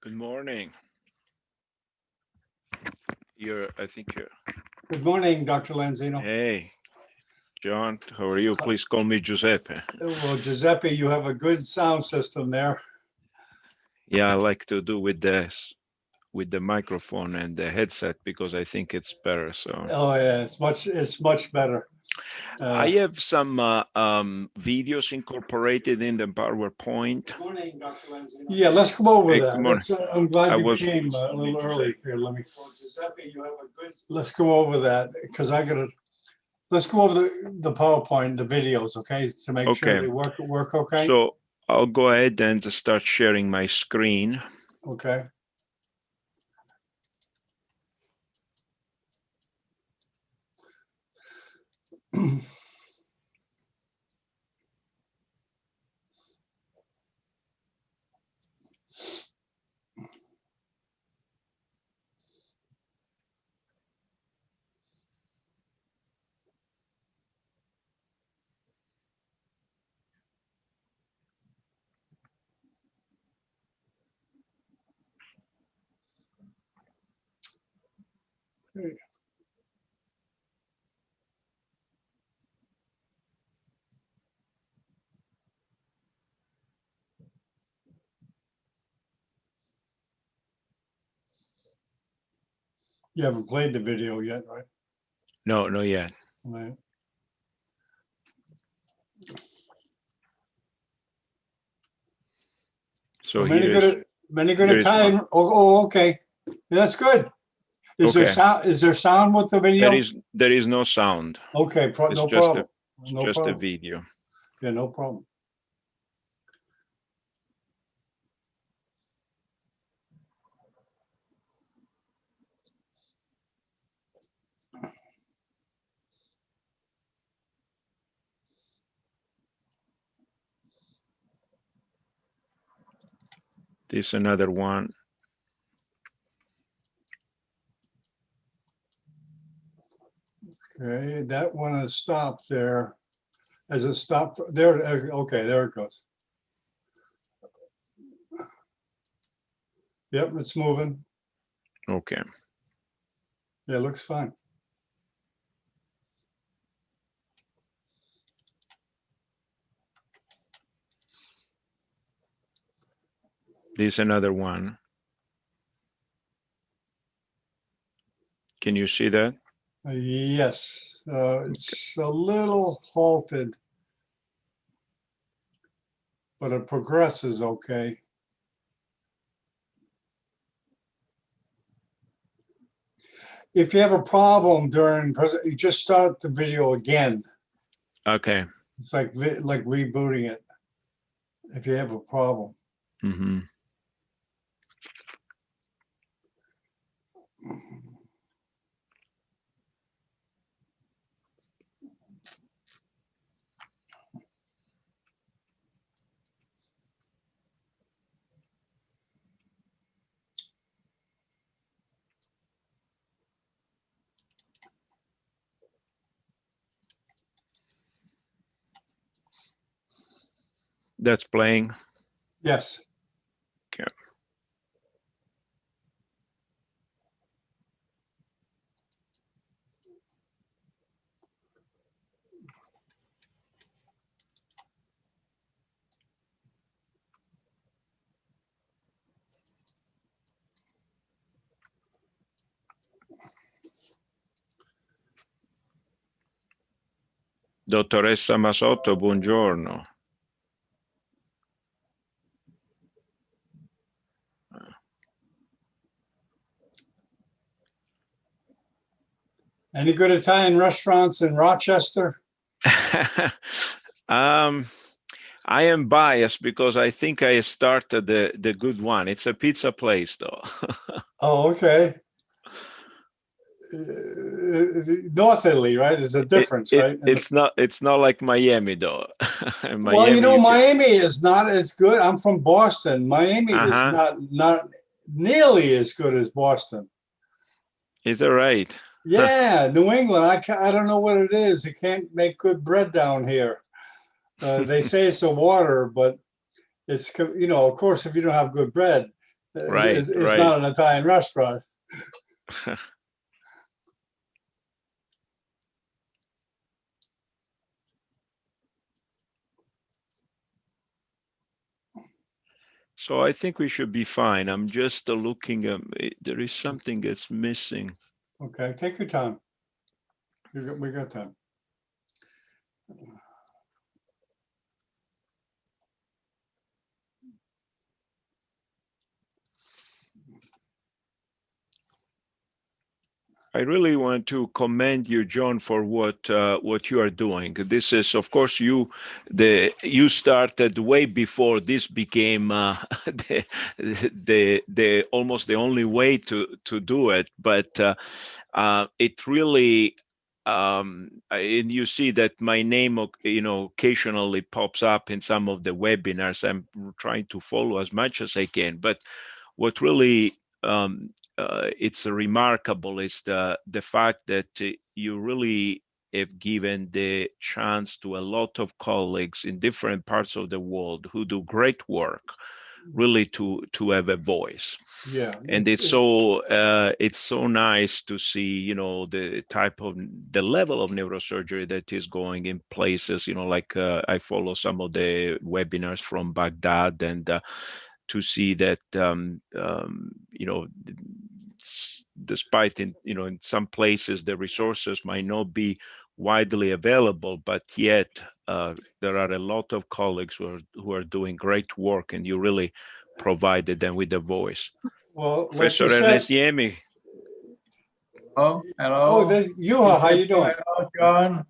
Good morning. I think you're, Good morning, Dr. Lanzino. hey, John, how are you? Please call me Giuseppe. Well, Giuseppe, you have a good sound system there. Yeah, I like to do with the microphone and the headset because I think it's better. So Oh yeah, it's much better. I have some videos incorporated in the PowerPoint. Good morning, Dr. Lanzino. Yeah, let's go over Hey, that. good morning. I'm glad I you was- came a little early here. Let me. Well, Giuseppe, you have a good. Let's go over that because I gotta. Let's go over the PowerPoint, the videos, okay, to make sure Okay. they work okay. So I'll go ahead and start sharing my screen. Okay. You haven't played the video yet, right? No, not yet. Right. So many here is, good, many good here at is time. Okay, that's good. Is there Okay. sound? Is there sound with the video? there is no sound. Okay, It's no just problem. It's No just a problem. video. Yeah, no problem. This is another one. Okay, that one is stopped there. Has it stopped there? Okay, there it goes. Yep, it's moving. Okay. Yeah, it looks fine. This is another one. Can you see that? Yes, it's a little halted, but it progresses okay. If you have a problem during, you just start the video again. Okay. It's like rebooting it if you have a problem. Mm-hmm. That's playing. Yes. Okay. Dottoressa Masotto, buongiorno. Any good Italian restaurants in Rochester? I am biased because I think I started the good one. It's a pizza place, though. Oh, okay. North Italy, right? There's a difference, right? It's not like Miami, though. Well, you know, can- Miami is not as good. I'm from Boston. Miami is not nearly as good as Boston. Is that right? Yeah, New England. I don't know what it is. They can't make good bread down here. They say it's the water, but it's, you know, of course, if you don't have good bread, Right, It's not an Italian restaurant. So I think we should be fine. I'm just looking, there is something that's missing. Okay, take your time. We got time. I really want to commend you, John, for what you are doing. This is, of course, you started way before this became the almost the only way to do it. But it really, and you see that my name, occasionally pops up in some of the webinars. I'm trying to follow as much as I can. But what really it's remarkable is the fact that you really have given the chance to a lot of colleagues in different parts of the world who do great work, really to have a voice. Yeah, And it's so nice to see, the level of neurosurgery that is going in places, like I follow some of the webinars from Baghdad, and to see that despite in some places the resources might not be widely available, but yet there are a lot of colleagues who are doing great work, and you really provided them with a voice. well, like Professor you said. Ernest Yemi. Oh, hello. Oh, Juha, how you doing? Hello, John.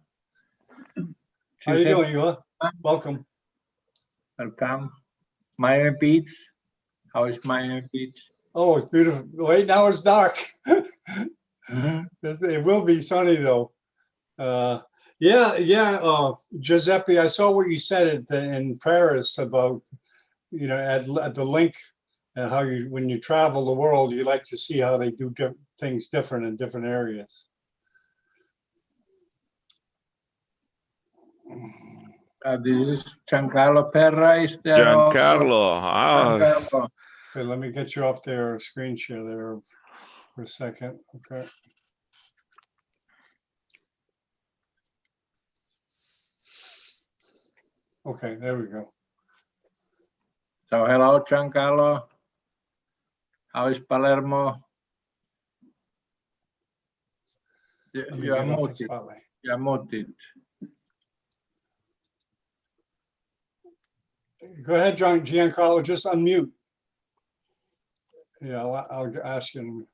How you doing, Juha? Welcome. Welcome. Miami Beach. How is Miami Beach? Oh, it's beautiful. Wait, now it's dark. It will be sunny though. Giuseppe, I saw what you said in Paris about, at the link, and how when you travel the world, you like to see how they do things different in different areas. This is Giancarlo Perra is there. Giancarlo. Giancarlo. Okay, let me get you off there, screen share there for a second. Okay. Okay, there we go. So hello, Giancarlo. How is Palermo? You are muted. You are muted. Go ahead, Giancarlo, just unmute. Yeah, I'll ask you.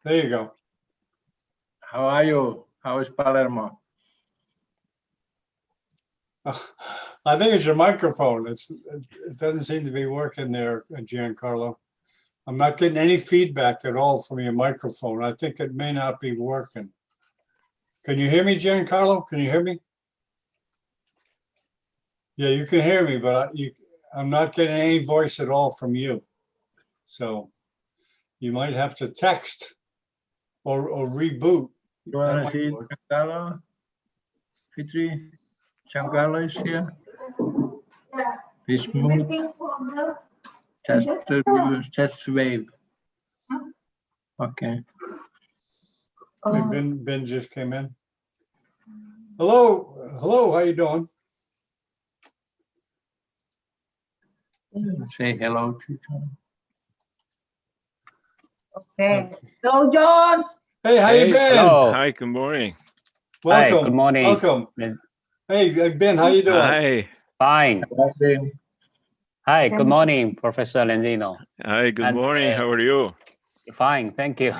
There you go. How are you? How is Palermo? I think it's your microphone. It doesn't seem to be working there, Giancarlo. I'm not getting any feedback at all from your microphone. I think it may not be working. Can you hear me, Giancarlo? Can you hear me? Yeah, you can hear me, but I'm not getting any voice at all from you. So you might have to text or reboot. You want to see Giancarlo? Fitri? Giancarlo is here. This move. Just wave. Okay. Ben just came in. Hello, how you doing? Say hello to John. Okay. Hello, John. Hey, how you been? Hello. Hi, good morning. Welcome. Hi, good morning. Welcome. Hey, Ben, how you doing? Hi. Fine. Hello. Hi, good morning, Professor Lendino. Hi, good morning. How are you? Fine, thank you.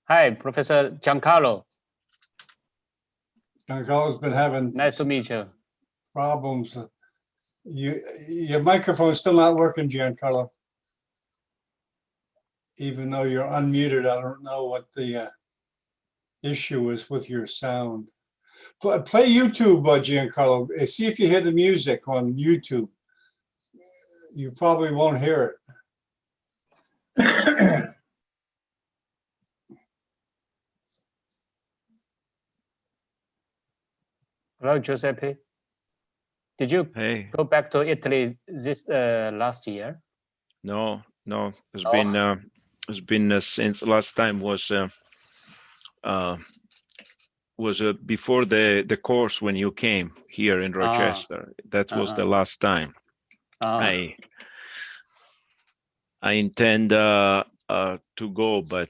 Hi, Professor Giancarlo. Giancarlo's been having Nice to meet you. problems. Your microphone's still not working, Giancarlo. Even though you're unmuted, I don't know what the issue is with your sound. Play YouTube, Giancarlo. See if you hear the music on YouTube. You probably won't hear it. Hello, Giuseppe. Did you Hey, go back to Italy this last year? no, it's Oh. been since last time was before the course when you came here in Rochester. That was the last time. I intend to go, but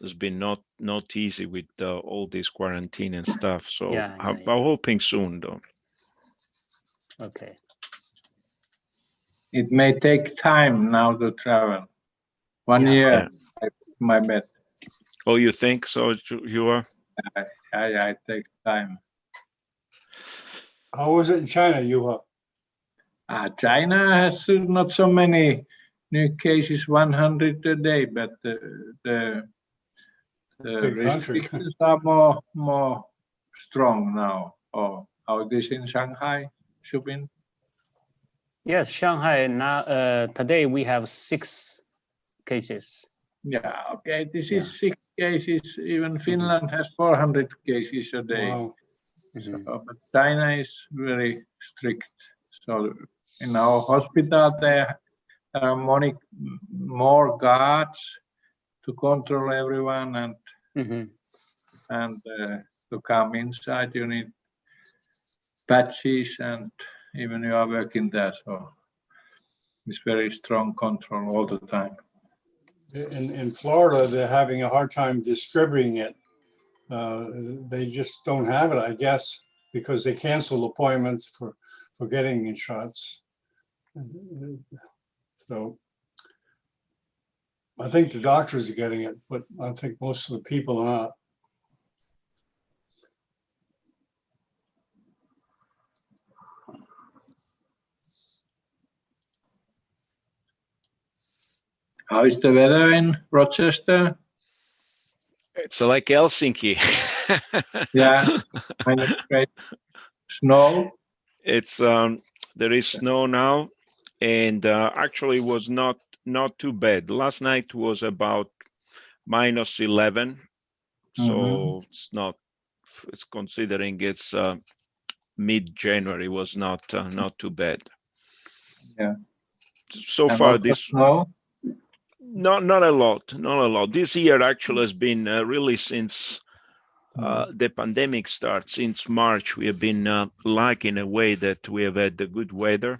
it's been not easy with all this quarantine and stuff. So Yeah, I'm yeah. hoping soon, though. Okay. It may take time now to travel. 1 year, my bet. Oh, you think so, you are? I take time. How was it in China, Juha? China has not so many new cases, 100 a day, but the Big country. restrictions are more strong now. Or how it is in Shanghai, Shubin? Yes, Shanghai now. Today we have 6 cases. Yeah, okay. This is 6 cases. Even Finland has 400 cases a day. Wow. So, but China is very strict. So in our hospital, there are more guards to control everyone, and to come inside, you need patches, and even you are working there. So it's very strong control all the time. In Florida, they're having a hard time distributing it. They just don't have it, I guess, because they cancel appointments for getting in shots. So I think the doctors are getting it, but I think most of the people are not. How is the weather in Rochester? It's like Helsinki. Yeah, great. Snow. It's there is snow now, and actually was not too bad. Last night was about -11, so it's not. It's considering it's mid-January, was not too bad. Yeah. So And far this snow? not a lot. This year actually has been really since the pandemic starts, since March, we have been lucky in a way that we have had the good weather.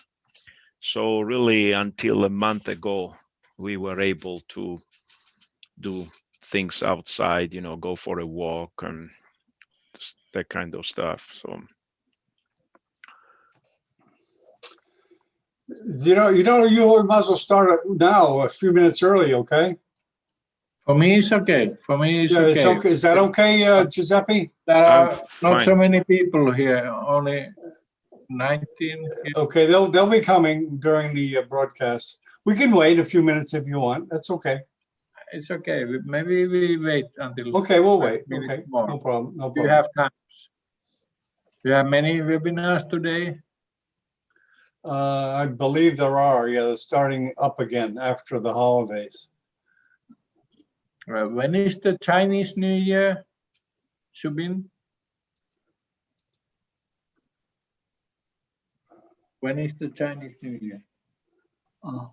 So really until a month ago, we were able to do things outside, go for a walk and that kind of stuff. So You might as well start it now, a few minutes early, okay? For me, it's okay. For me, it's Yeah, okay. it's okay. Is that okay, Giuseppe? There are not fine. so many people here, only 19. Okay, they'll be coming during the broadcast. We can wait a few minutes if you want. That's okay. It's okay. Maybe we wait until. Okay, we'll wait. 5 minutes Okay, more. no problem. No Do you problem. have time? Do you have many webinars today? I believe there are. Yeah, they're starting up again after the holidays. When is the Chinese New Year, Shubin? When is the Chinese New Year? Oh,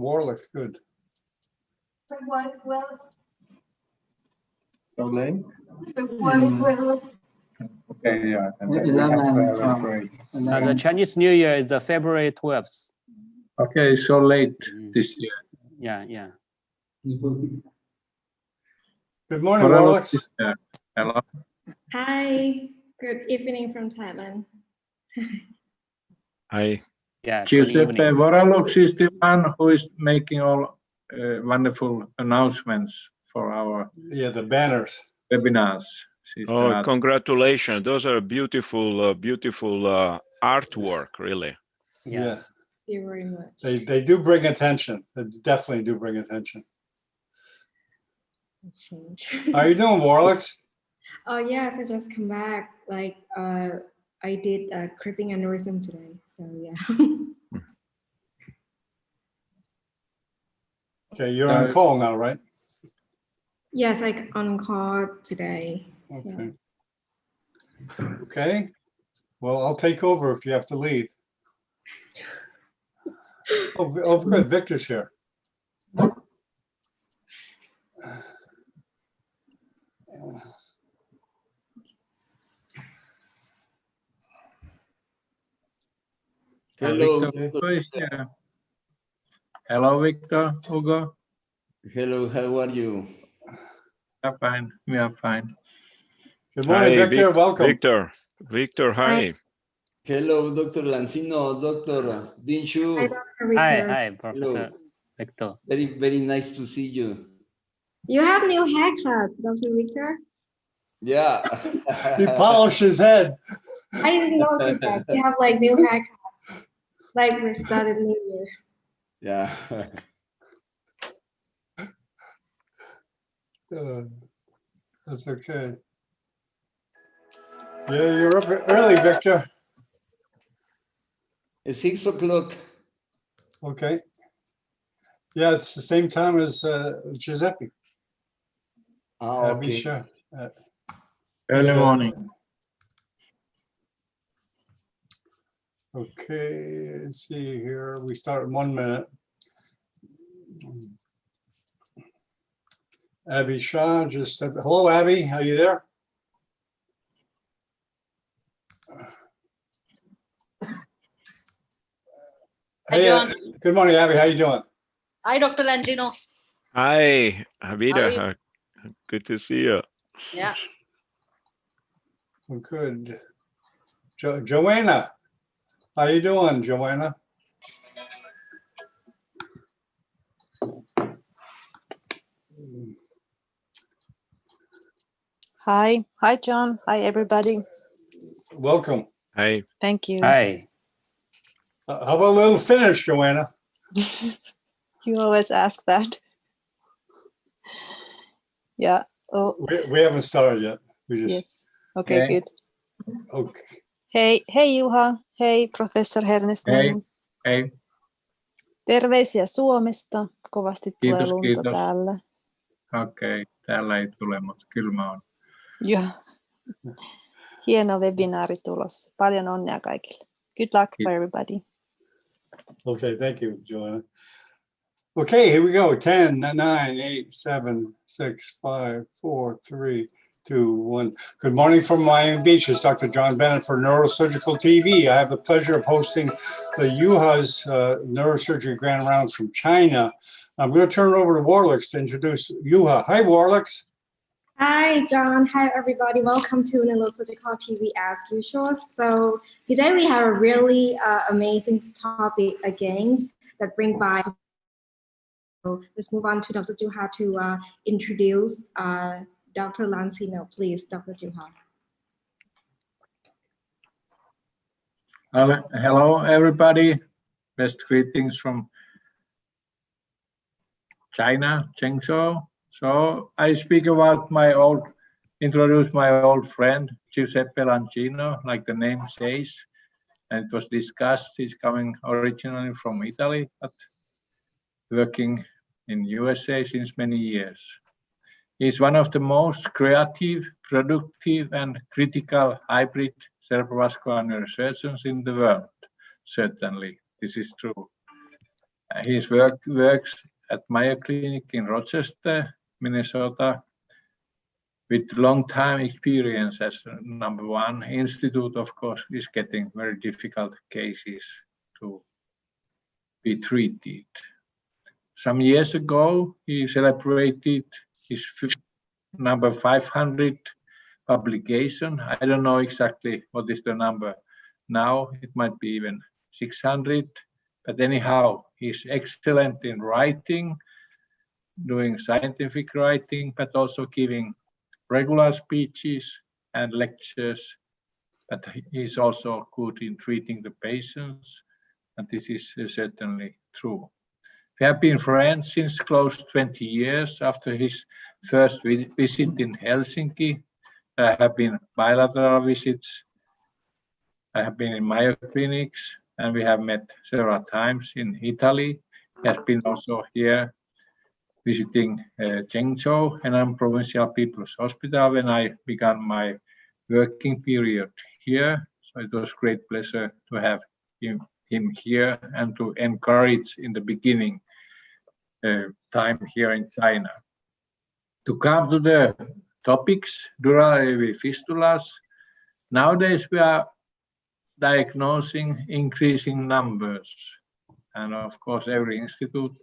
Warlick's good. So late? Okay, yeah. The Chinese New Year is the February 12th. Okay, so late this year. Yeah. Good morning, Warlick. Hello. Hi, good evening from Thailand. I Yeah. Giuseppe Voralux is the one who is making all wonderful announcements for our the banners. webinars. Congratulations. Those are beautiful artwork, really. Yeah. Thank you very much. They do bring attention. They definitely do bring attention. How are you doing, Warlick? Oh yes, I just come back. Like I did a cripping aneurysm today. So yeah. Okay, you're on call now, right? Yes, like on call today. Okay. Okay. Well, I'll take over if you have to leave. Oh, good. Victor's here. Hello, Victor Dr. Hugo is here. Hello, Victor Hugo. Hello, how are you? I'm fine. We are fine. Good morning, Hi, Victor. Welcome. Victor, hi. Hello, Dr. Lancino, Dr. Dinshu. Hi, Dr. Hi, Victor. hi, Professor Victor. Very nice to see you. You have new haircut, Dr. Victor. Yeah. He polished his head. I didn't notice that. You have like new haircut. Like we started new year. Yeah. That's okay. Yeah, you're up early, Victor. It's 6 o'clock. Okay. Yeah, it's the same time as Giuseppe. Ah, Be okay. sure. Early morning. Okay, let's see here. We start in 1 minute. Abby Shaw just said, hello, Abby. Are you there? Hi, Hey, John. good morning, Abby. How you doing? Hi, Dr. Langino. Hi, How are Avida. you? Good to see you. Yeah. Well, good. Joanna, how you doing, Joanna? Hi. Hi, John. Hi, everybody. Welcome. Hi. Thank you. Hi. How about a little Finnish, Joanna? You always ask that. Yeah. Oh, We haven't started yet. We just, yes. Okay, Okay. good. okay. Hei Juha. Hei Professor Hernesniemi. Hey, Terveisiä Suomesta. Kovasti tulee Kiitos, lunta kiitos. täällä. okei. Täällä ei tule, mutta kylmä on. Joo. Hieno webinaari tulossa. Paljon onnea kaikille. Good luck for everybody. Okay, thank you, Joanna. Okay, here we go. 10, 9, 8, 7, 6, 5, 4, 3, 2, 1. Good morning from Miami Beach. It's Dr. John Bennett for Neurosurgical TV. I have the pleasure of hosting the Juha's Neurosurgery Grand Rounds from China. I'm going to turn it over to Warlix to introduce Juha. Hi, Warlix. Hi, John. Hi, everybody. Welcome to Neurosurgical TV as usual. So today we have a really amazing topic again that bring by. Let's move on to Dr. Juha to introduce Dr. Lancino, please, Dr. Juha. Hello, everybody. Best greetings from China, Chengzhou. So I speak about introduce my old friend, Giuseppe Lancino, like the name says. And it was discussed, he's coming originally from Italy, but working in USA since many years. He's one of the most creative, productive, and critical hybrid cerebrovascular neurosurgeons in the world. Certainly, this is true. His works at Mayo Clinic in Rochester, Minnesota, with long time experience as number one. Institute, of course, is getting very difficult cases to be treated. Some years ago, he celebrated his number 500 publication. I don't know exactly what is the number now. It might be even 600. But anyhow, he's excellent in writing, doing scientific writing, but also giving regular speeches and lectures. But he's also good in treating the patients, and this is certainly true. We have been friends since close to 20 years. After his first visit in Helsinki, there have been bilateral visits. I have been in Mayo clinics, and we have met several times in Italy. He has been also here visiting Chengzhou, Henan Provincial People's Hospital, when I began my working period here. So it was great pleasure to have him here and to encourage in the beginning time here in China. To come to the topics, dural AV fistulas, nowadays we are diagnosing increasing numbers. And of course, every institute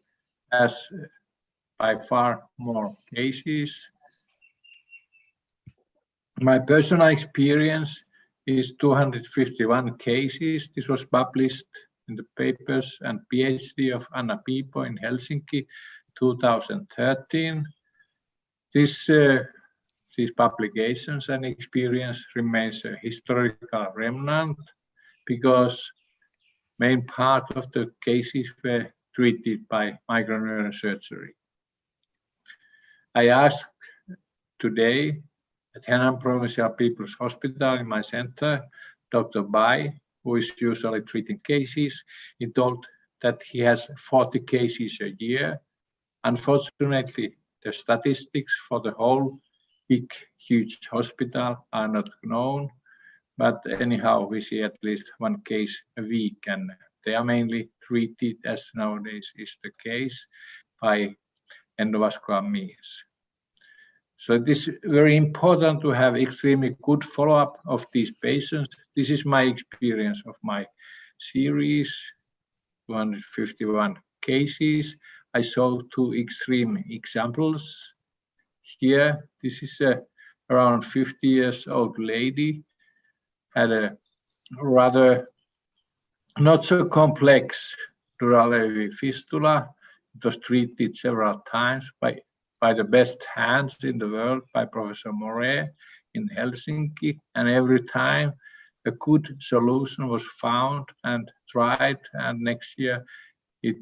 has by far more cases. My personal experience is 251 cases. This was published in the papers and PhD of Anna Piipo in Helsinki, 2013. These publications and experience remains a historical remnant because main part of the cases were treated by microneurosurgery. I asked today at Henan Provincial People's Hospital in my center, Dr. Bai, who is usually treating cases. He told that he has 40 cases a year. Unfortunately, the statistics for the whole big, huge hospital are not known, but anyhow, we see at least one case a week, and they are mainly treated, as nowadays is the case, by endovascular means. So it is very important to have extremely good follow-up of these patients. This is my experience of my series, 251 cases. I saw two extreme examples. Here, this is a around 50 years old lady, had a rather not so complex dural AV fistula. It was treated several times by the best hands in the world, by Professor More in Helsinki, and every time a good solution was found and tried, and next year it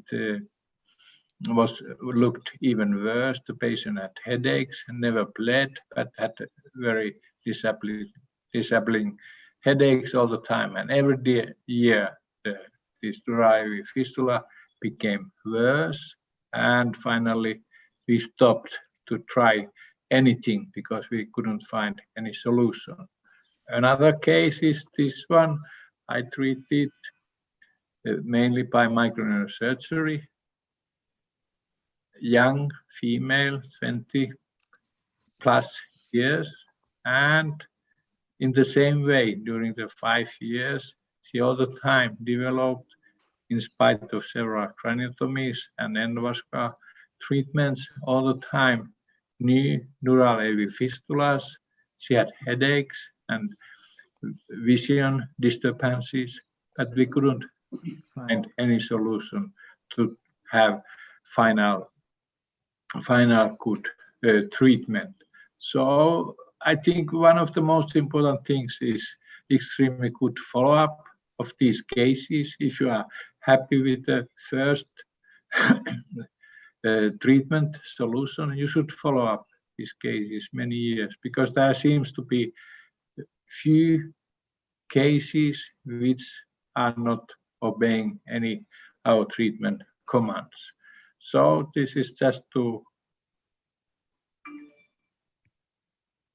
looked even worse. The patient had headaches and never bled, but had very disabling headaches all the time. And every year, this dural AV fistula became worse. And finally, we stopped to try anything because we couldn't find any solution. Another case is this one. I treated mainly by microneurosurgery. Young female, 20 plus years, and in the same way during the 5 years, she all the time developed, in spite of several craniotomies and endovascular treatments, all the time new dural AV fistulas. She had headaches and vision disturbances, but we couldn't find any solution to have final good treatment. So I think one of the most important things is extremely good follow-up of these cases. If you are happy with the first treatment solution, you should follow up these cases many years, because there seems to be few cases which are not obeying any our treatment commands. So this is just to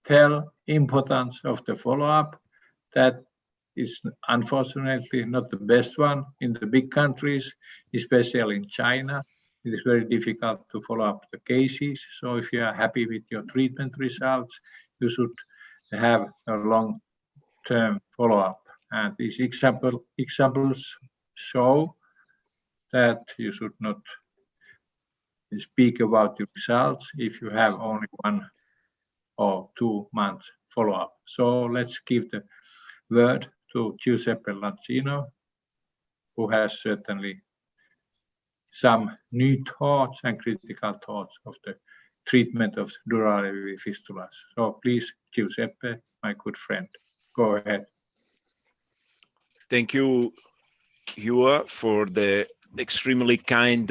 tell importance of the follow-up. That is unfortunately not the best one in the big countries, especially in China. It is very difficult to follow up the cases. So if you are happy with your treatment results, you should have a long-term follow-up. And these examples show that you should not speak about your results if you have only 1 or 2 months follow-up. So let's give the word to Giuseppe Lancino, who has certainly some new thoughts and critical thoughts of the treatment of dural AV fistulas. So please, Giuseppe, my good friend, go ahead. Thank you, Juha, for the extremely kind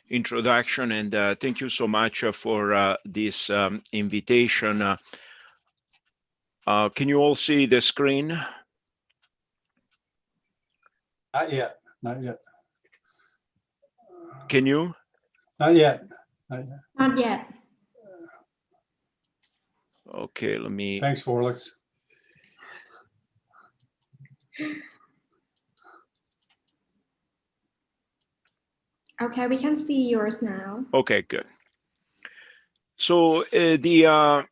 introduction, and thank you so much for this invitation. Can you all see the screen? Not yet, not yet. Can you? Not yet, not yet. Not yet. Okay, let me. Thanks, Forlex. Okay, we can see yours now. Okay, good. So the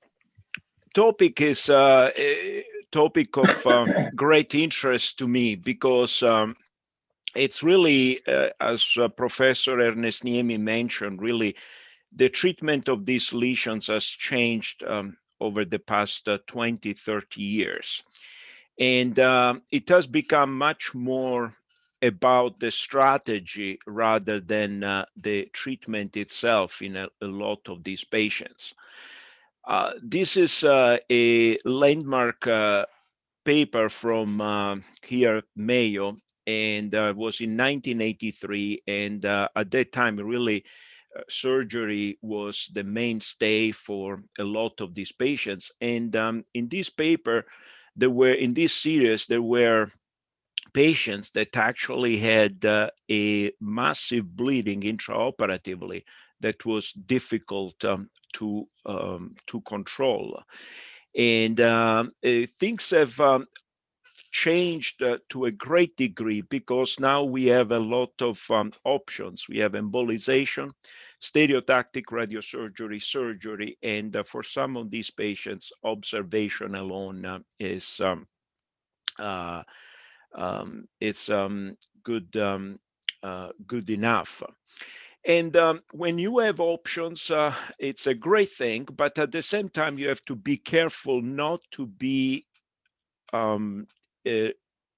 topic is a topic of great interest to me because it's really, as Professor Ernest Niemi mentioned, really the treatment of these lesions has changed over the past 20, 30 years. And it has become much more about the strategy rather than the treatment itself in a lot of these patients. This is a landmark paper from here, Mayo, and was in 1983. And at that time, really, surgery was the mainstay for a lot of these patients. And in this paper, in this series, there were patients that actually had a massive bleeding intraoperatively that was difficult to control. And things have changed to a great degree because now we have a lot of options. We have embolization, stereotactic radiosurgery, surgery, and for some of these patients, observation alone is good enough. And when you have options, it's a great thing, but at the same time, you have to be careful not to be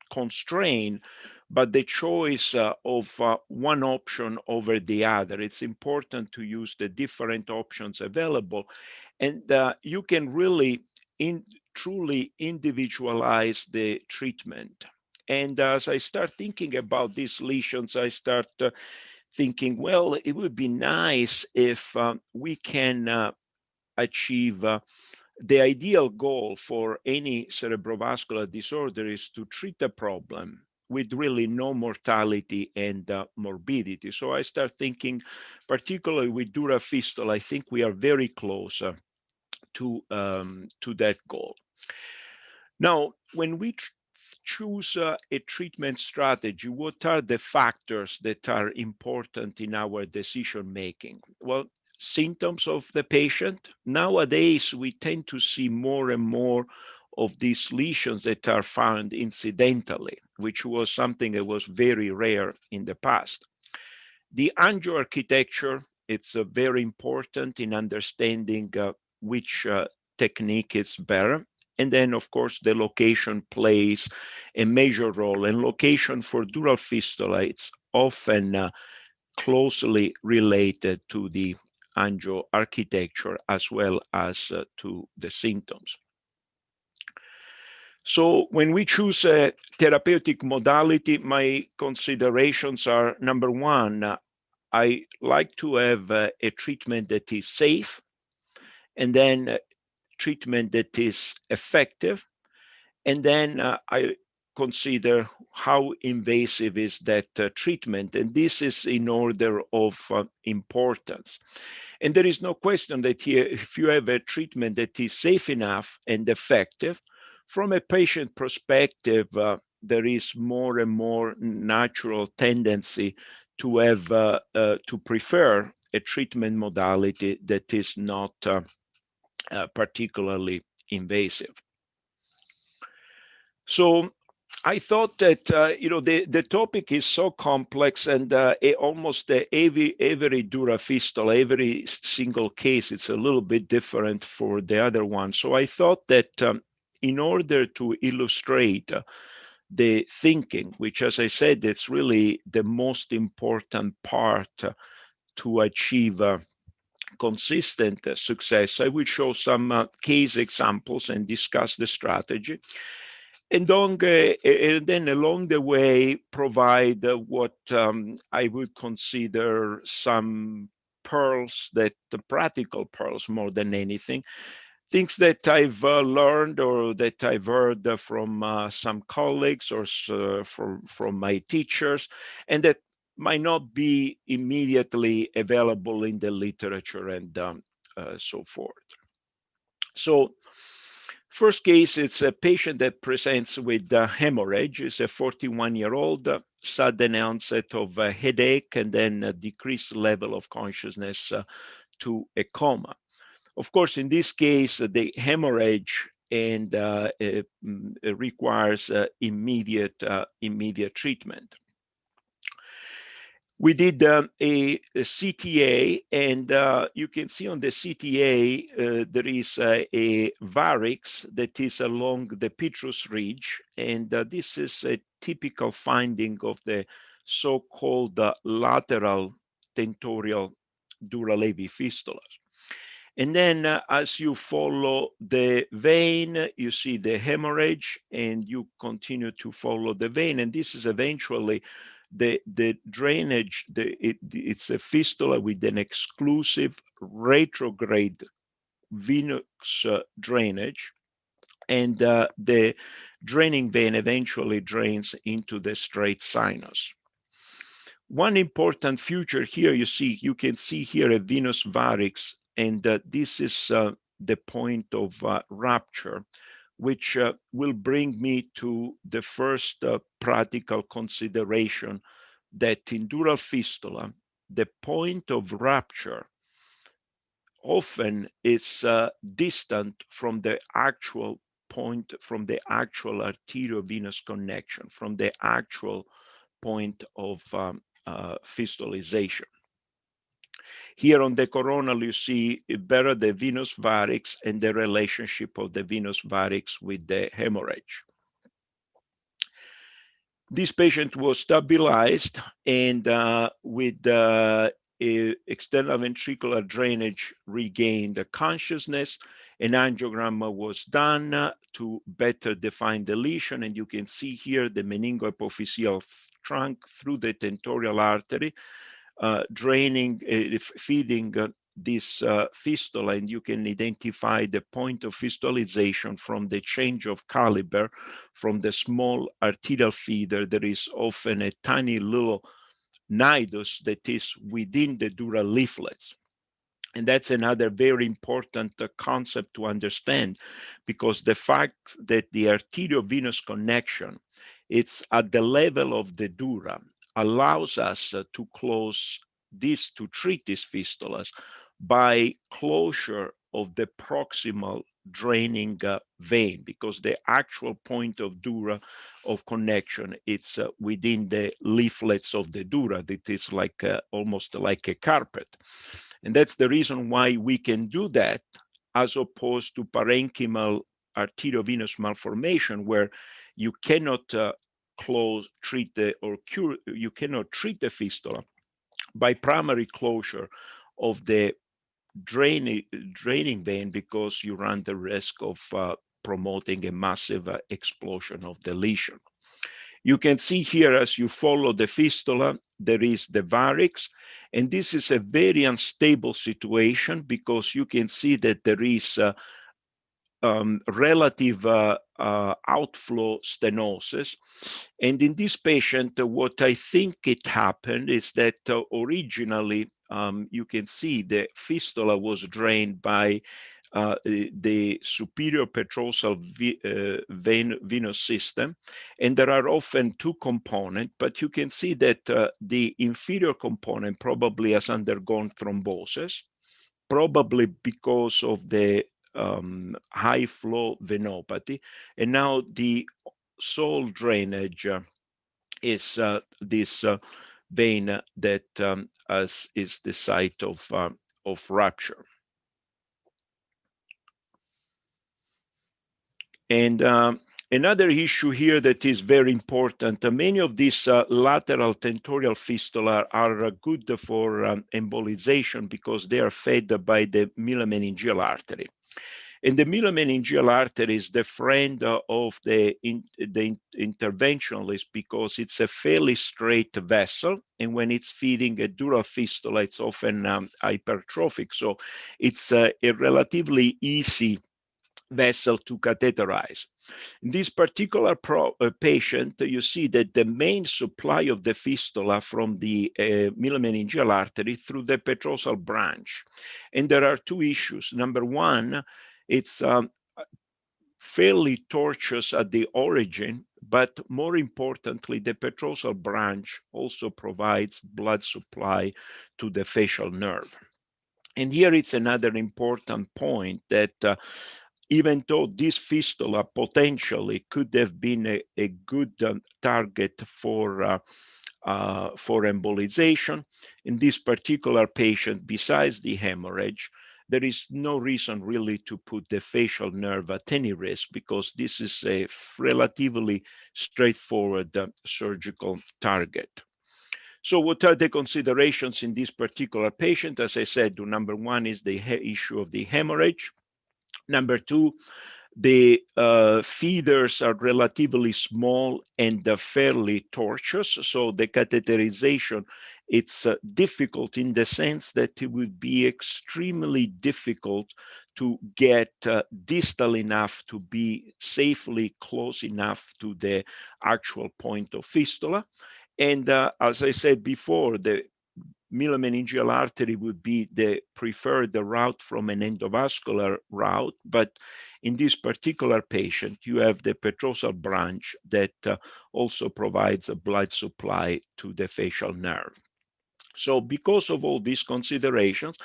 constrained by the choice of one option over the other. It's important to use the different options available, and you can really truly individualize the treatment. And as I start thinking about these lesions, I start thinking, well, it would be nice if we can achieve the ideal goal for any cerebrovascular disorder is to treat the problem with really no mortality and morbidity. So I start thinking, particularly with dura fistula, I think we are very close to that goal. Now, when we choose a treatment strategy, what are the factors that are important in our decision making? Well, symptoms of the patient. Nowadays, we tend to see more and more of these lesions that are found incidentally, which was something that was very rare in the past. The angioarchitecture, it's very important in understanding which technique is better. And then, of course, the location plays a major role. And location for dural fistula, it's often closely related to the angioarchitecture as well as to the symptoms. So when we choose a therapeutic modality, my considerations are, number one, I like to have a treatment that is safe, and then treatment that is effective, and then I consider how invasive is that treatment, and this is in order of importance. And there is no question that here, if you have a treatment that is safe enough and effective, from a patient perspective, there is more and more natural tendency to have to prefer a treatment modality that is not particularly invasive. So I thought that the topic is so complex, and almost every dura fistula, every single case, it's a little bit different for the other one. So I thought that in order to illustrate the thinking, which, as I said, it's really the most important part to achieve consistent success, I will show some case examples and discuss the strategy. And then along the way, provide what I would consider some pearls, that the practical pearls more than anything, things that I've learned or that I've heard from some colleagues or from my teachers, and that might not be immediately available in the literature and so forth. So First case, it's a patient that presents with hemorrhage. It's a 41-year-old, sudden onset of a headache and then a decreased level of consciousness to a coma. Of course, in this case, the hemorrhage and requires immediate treatment. We did a CTA, and you can see on the CTA there is a varix that is along the petrous ridge, and this is a typical finding of the so-called lateral tentorial dura-labii fistulas. And then as you follow the vein, you see the hemorrhage, and you continue to follow the vein, and this is eventually the drainage. It's a fistula with an exclusive retrograde venous drainage, and the draining vein eventually drains into the straight sinus. One important feature here, you can see here a venous varix, and this is the point of rupture, which will bring me to the first practical consideration, that in dural fistula, the point of rupture often is distant from the actual point, from the actual arteriovenous connection, from the actual point of fistulization. Here on the coronal, you see better the venous varix and the relationship of the venous varix with the hemorrhage. This patient was stabilized, and with external ventricular drainage regained the consciousness. An angiogram was done to better define the lesion, and you can see here the meningoepiphyseal trunk through the tentorial artery, draining, feeding this fistula, and you can identify the point of fistulization from the change of caliber. From the small arterial feeder, there is often a tiny little nidus that is within the dural leaflets. And that's another very important concept to understand, because the fact that the arteriovenous connection, it's at the level of the dura, allows us to close this, to treat these fistulas by closure of the proximal draining vein, because the actual point of dura of connection, it's within the leaflets of the dura. That is like almost like a carpet. And that's the reason why we can do that, as opposed to parenchymal arteriovenous malformation, where you cannot treat the fistula by primary closure of the draining vein, because you run the risk of promoting a massive explosion of the lesion. You can see here, as you follow the fistula, there is the varix, and this is a very unstable situation, because you can see that there is relative outflow stenosis. And in this patient, what I think it happened is that originally, you can see the fistula was drained by the superior petrosal venous system, and there are often two components, but you can see that the inferior component probably has undergone thrombosis, probably because of the high flow venopathy, and now the sole drainage is this vein that is the site of rupture. And another issue here that is very important, many of these lateral tentorial fistula are good for embolization, because they are fed by the milomeningeal artery. And the milomeningeal artery is the friend of the interventionalist, because it's a fairly straight vessel, and when it's feeding a dural fistula, it's often hypertrophic. So it's a relatively easy vessel to catheterize. In this particular patient, you see that the main supply of the fistula from the milomeningeal artery through the petrosal branch. And there are two issues. Number one, it's fairly tortuous at the origin, but more importantly, the petrosal branch also provides blood supply to the facial nerve. And here it's another important point that even though this fistula potentially could have been a good target for embolization, in this particular patient, besides the hemorrhage, there is no reason really to put the facial nerve at any risk because this is a relatively straightforward surgical target. So what are the considerations in this particular patient? As I said, number one is the issue of the hemorrhage. Number two, the feeders are relatively small and fairly tortuous, so the catheterization, it's difficult in the sense that it would be extremely difficult to get distal enough to be safely close enough to the actual point of fistula. And as I said before, the myomeningeal artery would be the preferred route from an endovascular route, but in this particular patient, you have the petrosal branch that also provides a blood supply to the facial nerve. So because of all these considerations,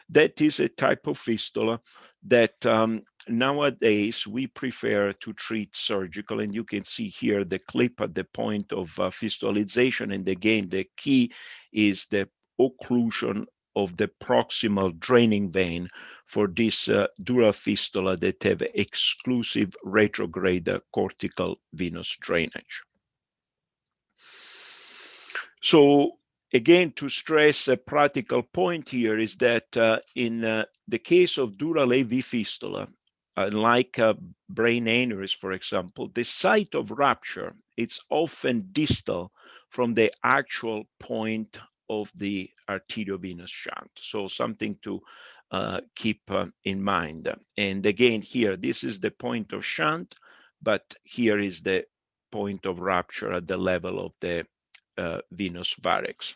that is a type of fistula that nowadays we prefer to treat surgical. And you can see here the clip at the point of fistulization. And again, the key is the occlusion of the proximal draining vein for this dural fistula that have exclusive retrograde cortical venous drainage. So again, to stress a practical point here is that in the case of dural AV fistula, like brain aneurysm, for example, the site of rupture, it's often distal from the actual point of the arteriovenous shunt. So something to keep in mind. And again, here, this is the point of shunt, but here is the point of rupture at the level of the venous varix.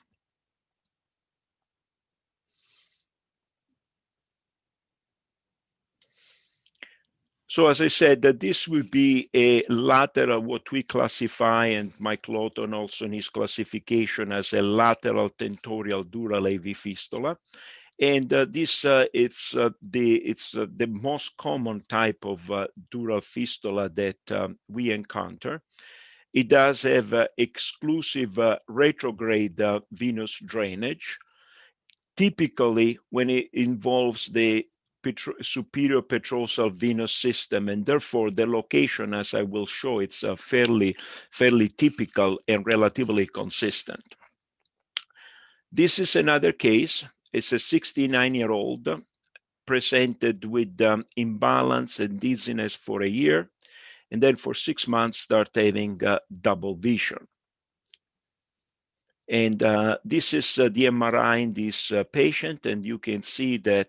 So as I said, that this will be a lateral, what we classify, and Mike Lawton also in his classification, as a lateral tentorial dural AV fistula. And this it's the most common type of dural fistula that we encounter. It does have exclusive retrograde venous drainage. Typically, when it involves the superior petrosal venous system, and therefore the location, as I will show, it's fairly typical and relatively consistent. This is another case. It's a 69-year-old presented with imbalance and dizziness for a year, and then for 6 months start having double vision. And this is the MRI in this patient, and you can see that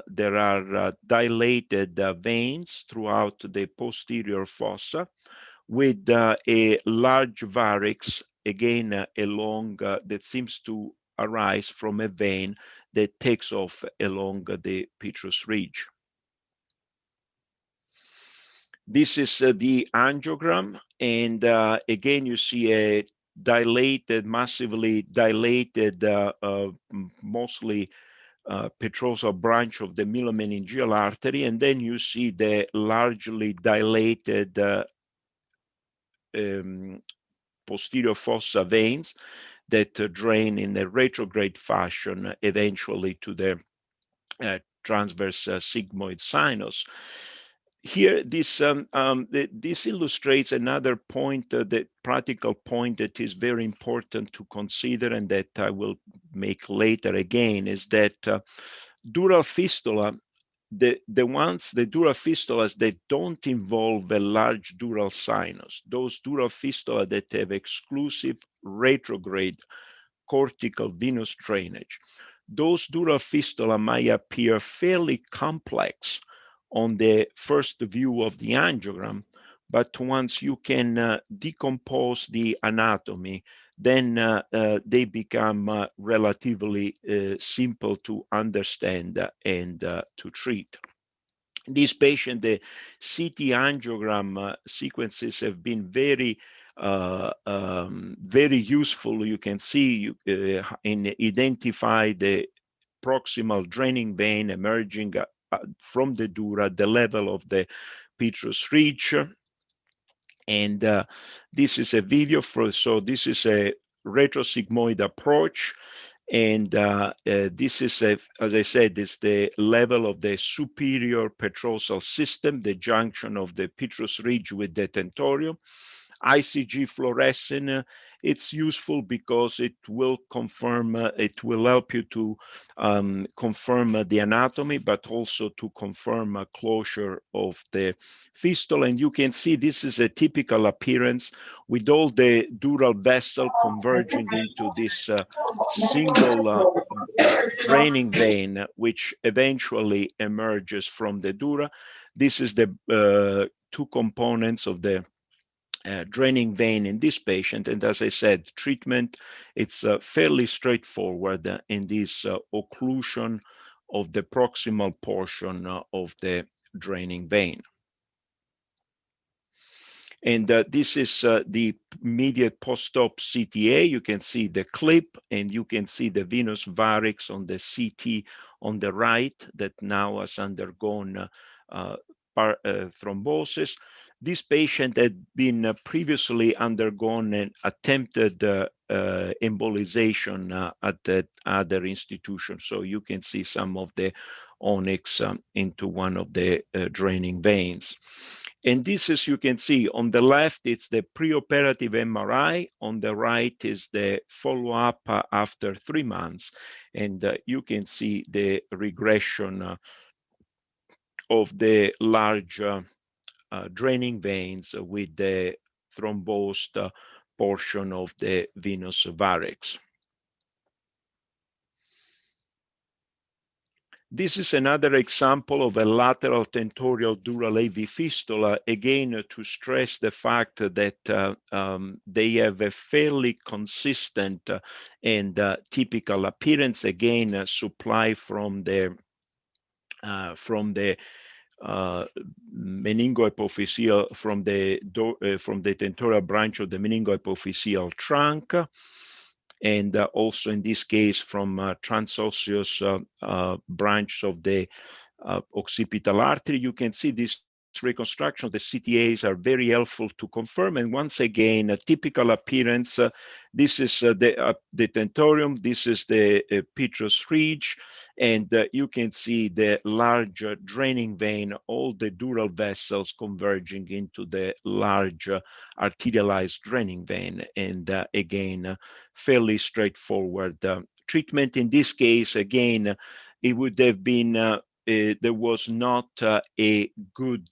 there are dilated veins throughout the posterior fossa with a large varix, again, along that seems to arise from a vein that takes off along the petrous ridge. This is the angiogram, and again, you see a dilated, massively dilated, mostly petrosal branch of the myomeningeal artery, and then you see the largely dilated posterior fossa veins that drain in a retrograde fashion eventually to the transverse sigmoid sinus. Here, this illustrates another point, the practical point that is very important to consider, and that I will make later again, is that dural fistula, the dural fistulas that don't involve a large dural sinus, those dural fistula that have exclusive retrograde cortical venous drainage, those dural fistula might appear fairly complex on the first view of the angiogram, but once you can decompose the anatomy, then they become relatively simple to understand and to treat. This patient, the CT angiogram sequences have been very very useful. You can see in identify the proximal draining vein emerging from the dura at the level of the petrous ridge. And this is a video so this is a retrosigmoid approach. And this is, as I said, is the level of the superior petrosal system, the junction of the petrous ridge with the tentorium. ICG fluorescent, it's useful because it will confirm, it will help you to confirm the anatomy, but also to confirm a closure of the fistula. And you can see this is a typical appearance with all the dural vessel converging into this single draining vein, which eventually emerges from the dura. This is the two components of the draining vein in this patient. And as I said, treatment, it's fairly straightforward in this occlusion of the proximal portion of the draining vein. And this is the immediate post-op CTA. You can see the clip and you can see the venous varix on the CT on the right that now has undergone thrombosis. This patient had been previously undergone an attempted embolization at the other institution. So you can see some of the onyx into one of the draining veins. And this, as you can see, on the left, it's the preoperative MRI. On the right is the follow-up after 3 months. And you can see the regression of the large draining veins with the thrombosed portion of the venous varix. This is another example of a lateral tentorial dural AV fistula, again to stress the fact that they have a fairly consistent and typical appearance, again supply from the meningoepiphyseal, from the tentorial branch of the meningoepiphyseal trunk, and also in this case from transosseous branch of the occipital artery. You can see this reconstruction of the CTAs are very helpful to confirm. And once again, a typical appearance, this is the tentorium, this is the petrous ridge, and you can see the large draining vein, all the dural vessels converging into the large arterialized draining vein. And again, fairly straightforward treatment. In this case, again, it would have been there was not a good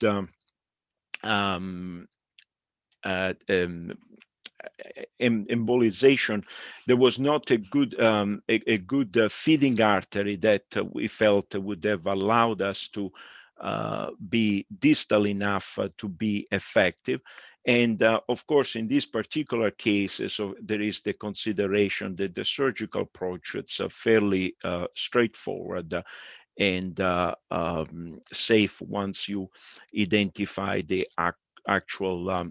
embolization. There was not a good feeding artery that we felt would have allowed us to be distal enough to be effective. And of course, in this particular case, so there is the consideration that the surgical approach is fairly straightforward and safe once you identify the actual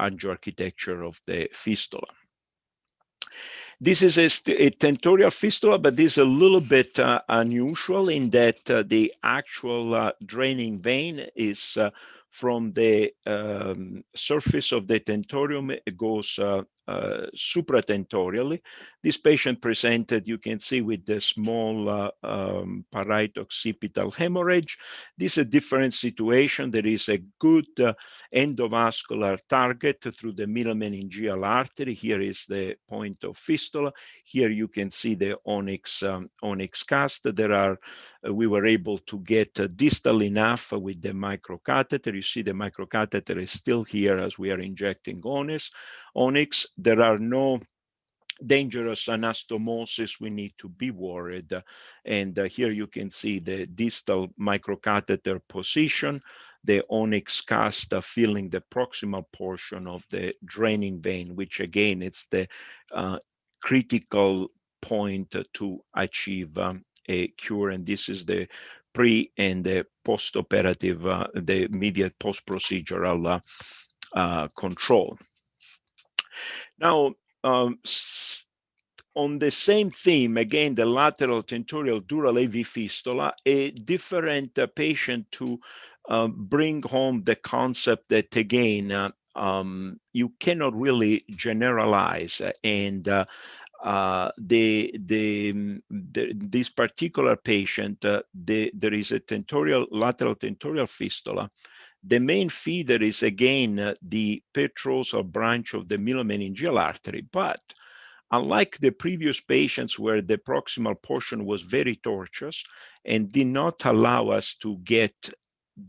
angioarchitecture of the fistula. This is a tentorial fistula, but this is a little bit unusual in that the actual draining vein is from the surface of the tentorium. It goes supratentorially. This patient presented, you can see, with the small parieto-occipital hemorrhage. This is a different situation. There is a good endovascular target through the middle meningeal artery. Here is the point of fistula. Here you can see the onyx cast. There are, we were able to get distal enough with the microcatheter. You see the microcatheter is still here as we are injecting onyx. There are no dangerous anastomosis we need to be worried. And here you can see the distal microcatheter position, the onyx cast filling the proximal portion of the draining vein, which again, it's the critical point to achieve a cure. And this is the pre and the post-operative, the immediate post-procedural control. Now, on the same theme, again, the lateral tentorial dural AV fistula, a different patient to bring home the concept that, again, you cannot really generalize. And this particular patient, there is a lateral tentorial fistula. The main feeder is, again, the petrosal branch of the middle-meningeal artery, but unlike the previous patients where the proximal portion was very tortuous and did not allow us to get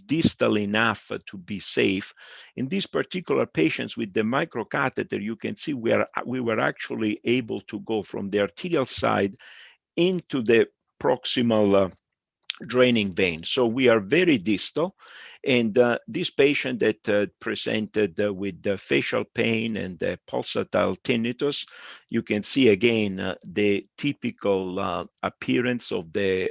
distal enough to be safe, in these particular patients with the microcatheter, you can see we were actually able to go from the arterial side into the proximal draining vein. So we are very distal. And this patient that presented with facial pain and pulsatile tinnitus, you can see again the typical appearance of the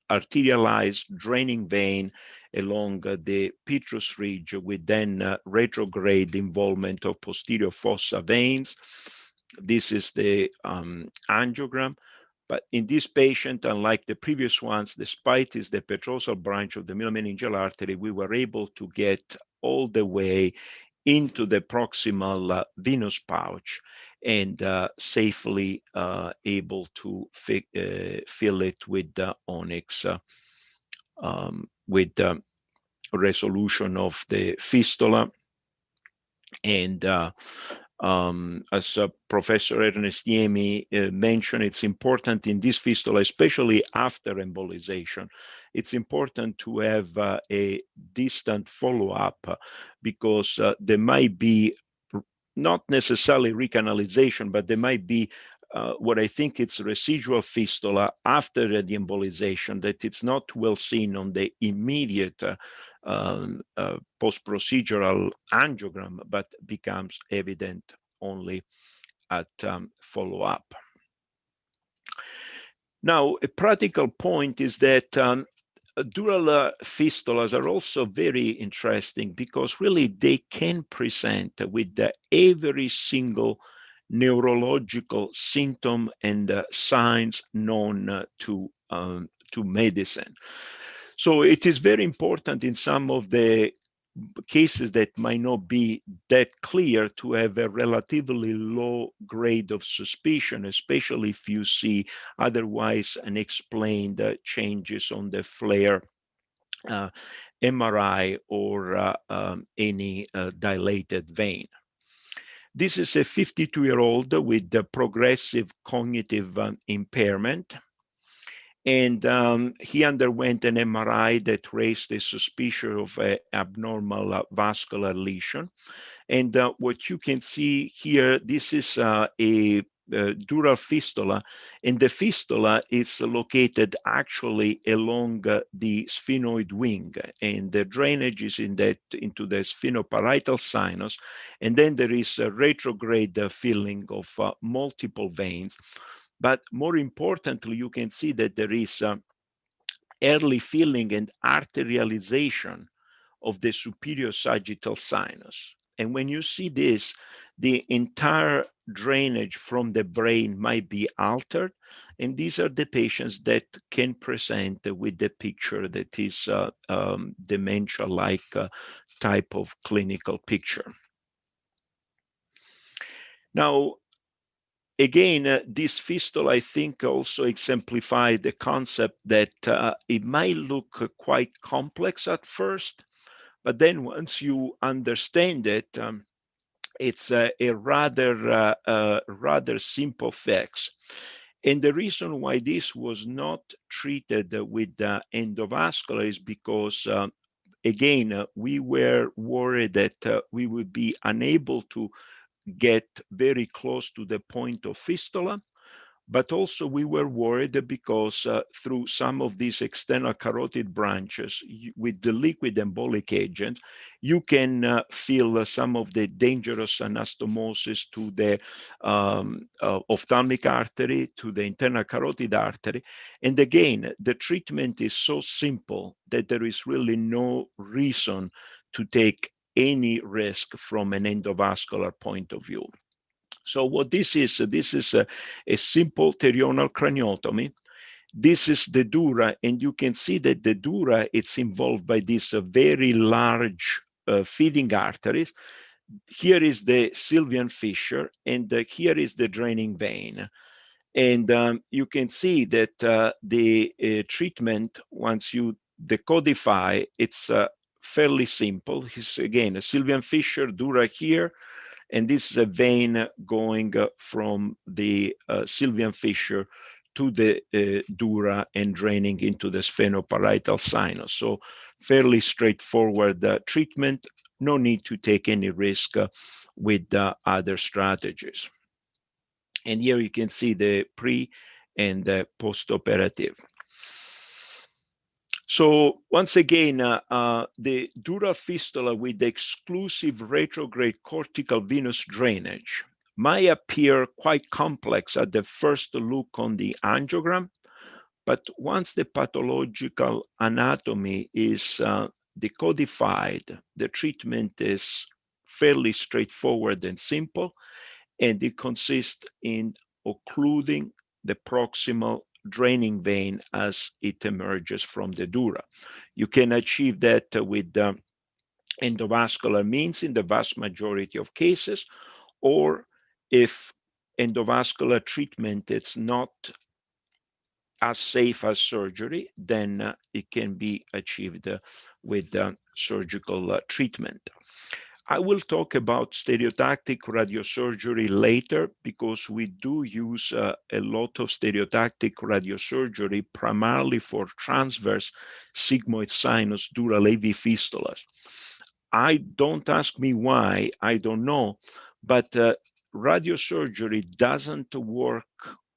arterialized draining vein along the petrous ridge with then retrograde involvement of posterior fossa veins. This is the angiogram. But in this patient, unlike the previous ones, despite it's the petrosal branch of the middle meningeal artery, we were able to get all the way into the proximal venous pouch and safely able to fill it with onyx with resolution of the fistula. And as Professor Ernest Niemi mentioned, it's important in this fistula, especially after embolization, it's important to have a distant follow-up because there might be not necessarily recanalization, but there might be what I think it's residual fistula after the embolization that it's not well seen on the immediate post-procedural angiogram, but becomes evident only at follow-up. Now, a practical point is that dural fistulas are also very interesting because really they can present with every single neurological symptom and signs known to medicine. So it is very important in some of the cases that might not be that clear to have a relatively low grade of suspicion, especially if you see otherwise unexplained changes on the flare MRI or any dilated vein. This is a 52-year-old with progressive cognitive impairment. And he underwent an MRI that raised a suspicion of an abnormal vascular lesion. And what you can see here, this is a dural fistula, and the fistula is located actually along the sphenoid wing, and the drainage is into the sphenoparietal sinus, and then there is a retrograde filling of multiple veins. But more importantly, you can see that there is early filling and arterialization of the superior sagittal sinus. And when you see this, the entire drainage from the brain might be altered. And these are the patients that can present with the picture that is dementia-like type of clinical picture. Now, again, this fistula, I think, also exemplified the concept that it might look quite complex at first, but then once you understand it, it's a rather simple fix. And the reason why this was not treated with endovascular is because, again, we were worried that we would be unable to get very close to the point of fistula, But also we were worried because through some of these external carotid branches with the liquid embolic agent, you can feel some of the dangerous anastomosis to the ophthalmic artery, to the internal carotid artery. And again, the treatment is so simple that there is really no reason to take any risk from an endovascular point of view. So what this is a simple pterional craniotomy. This is the dura, and you can see that the dura, it's involved by these very large feeding arteries. Here is the Sylvian fissure, and here is the draining vein. And you can see that the treatment, once you decodify, it's fairly simple. It's again a Sylvian fissure, dura here, and this is a vein going from the Sylvian fissure to the dura and draining into the sphenoparietal sinus. So fairly straightforward treatment. No need to take any risk with other strategies. And here you can see the pre and the post-operative. So once again, the dural fistula with the exclusive retrograde cortical venous drainage might appear quite complex at the first look on the angiogram, but once the pathological anatomy is decodified, the treatment is fairly straightforward and simple, and it consists in occluding the proximal draining vein as it emerges from the dura. You can achieve that with endovascular means in the vast majority of cases, or if endovascular treatment is not as safe as surgery, then it can be achieved with surgical treatment. I will talk about stereotactic radiosurgery later because we do use a lot of stereotactic radiosurgery primarily for transverse sigmoid sinus dural AV fistulas. Don't ask me why, I don't know, but radiosurgery doesn't work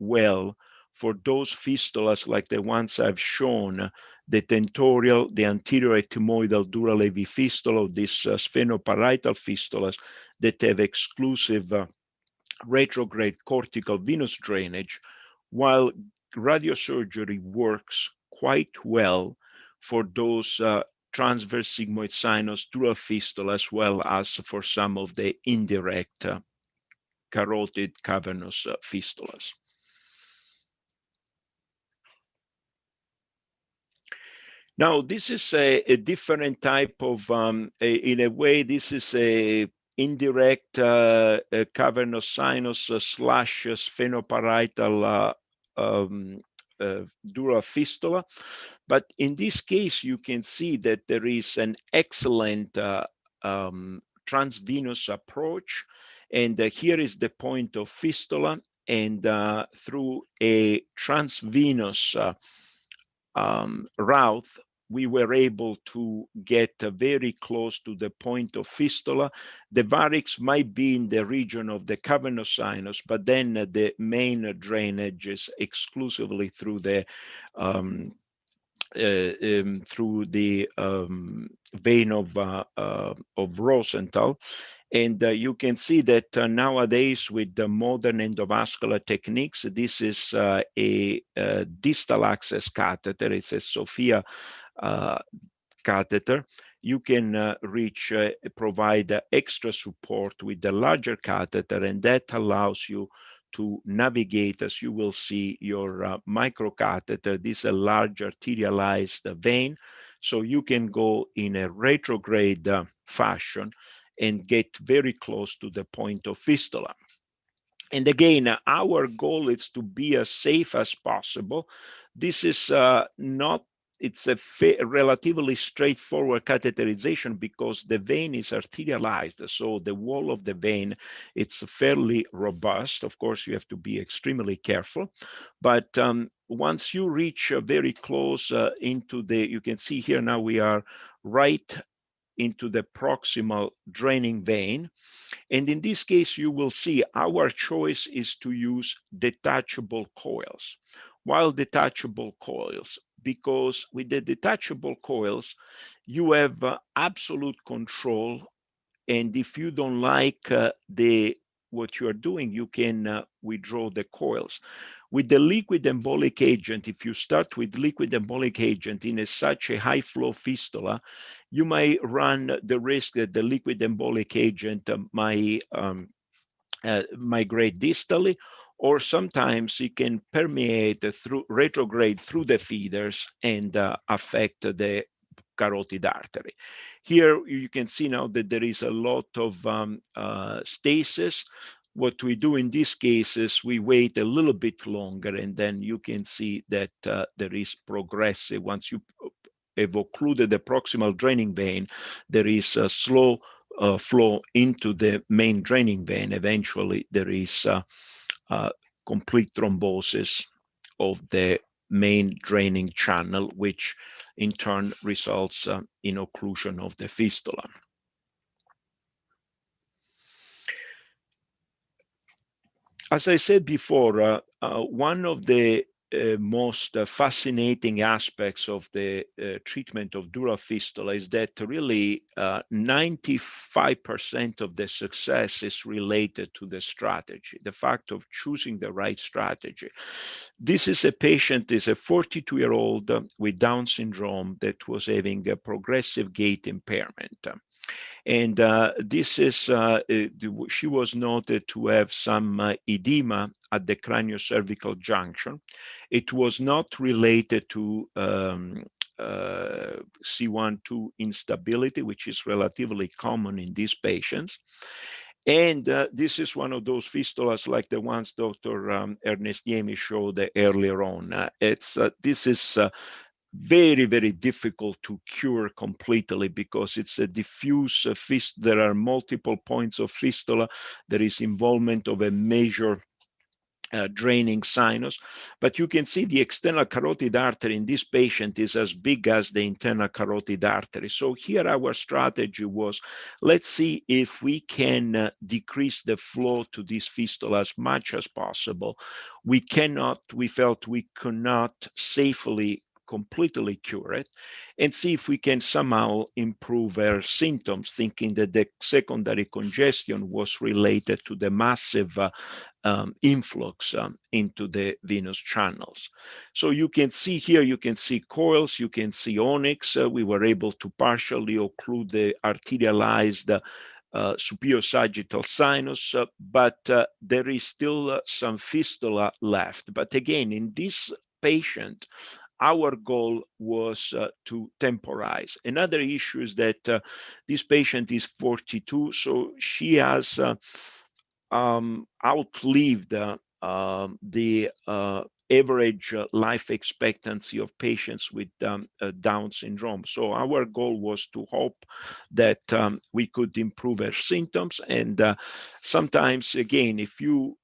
well for those fistulas like the ones I've shown, the tentorial, the anterior ethmoidal dural AV fistula, these sphenoparietal fistulas that have exclusive retrograde cortical venous drainage, while radiosurgery works quite well for those transverse sigmoid sinus dural fistula, as well as for some of the indirect carotid cavernous fistulas. Now, this is a different type of, in a way, this is a indirect cavernous sinus slash sphenoparietal dural fistula. But in this case, you can see that there is an excellent transvenous approach. And here is the point of fistula. And through a transvenous route, we were able to get very close to the point of fistula. The varix might be in the region of the cavernous sinus, but then the main drainage is exclusively through the vein of Rosenthal. And you can see that nowadays with the modern endovascular techniques, this is a distal access catheter. It's a Sophia catheter. You can provide extra support with the larger catheter, and that allows you to navigate, as you will see, your microcatheter. This is a large arterialized vein, so you can go in a retrograde fashion and get very close to the point of fistula. And again, our goal is to be as safe as possible. This is it's a relatively straightforward catheterization because the vein is arterialized. So the wall of the vein, it's fairly robust. Of course, you have to be extremely careful. But once you reach very close into you can see here now we are right into the proximal draining vein. And in this case, you will see our choice is to use detachable coils. While detachable coils, because with the detachable coils, you have absolute control. And if you don't like what you are doing, you can withdraw the coils. With the liquid embolic agent, if you start with liquid embolic agent in such a high flow fistula, you might run the risk that the liquid embolic agent might migrate distally, or sometimes it can permeate through retrograde through the feeders and affect the carotid artery. Here you can see now that there is a lot of stasis. What we do in this case is we wait a little bit longer, and then you can see that there is progressive. Once you have occluded the proximal draining vein, there is a slow flow into the main draining vein. Eventually, there is complete thrombosis of the main draining channel, which in turn results in occlusion of the fistula. As I said before, one of the most fascinating aspects of the treatment of dural fistula is that really 95% of the success is related to the strategy, the fact of choosing the right strategy. This is a patient, is a 42-year-old with Down syndrome that was having a progressive gait impairment. And this is, she was noted to have some edema at the craniocervical junction. It was not related to C1-2 instability, which is relatively common in these patients. And this is one of those fistulas like the ones Dr. Ernest Niemi showed earlier on. This is very, very difficult to cure completely because it's a diffuse fistula. There are multiple points of fistula. There is involvement of a major draining sinus, but you can see the external carotid artery in this patient is as big as the internal carotid artery. So here our strategy was, let's see if we can decrease the flow to this fistula as much as possible. We felt we could not safely completely cure it, and see if we can somehow improve her symptoms, thinking that the secondary congestion was related to the massive influx into the venous channels. So you can see here, you can see coils, you can see onyx. We were able to partially occlude the arterialized superior sagittal sinus, but there is still some fistula left. But again, in this patient, our goal was to temporize. Another issue is that this patient is 42, so she has outlived the average life expectancy of patients with Down syndrome. So our goal was to hope that we could improve her symptoms. And sometimes, again, if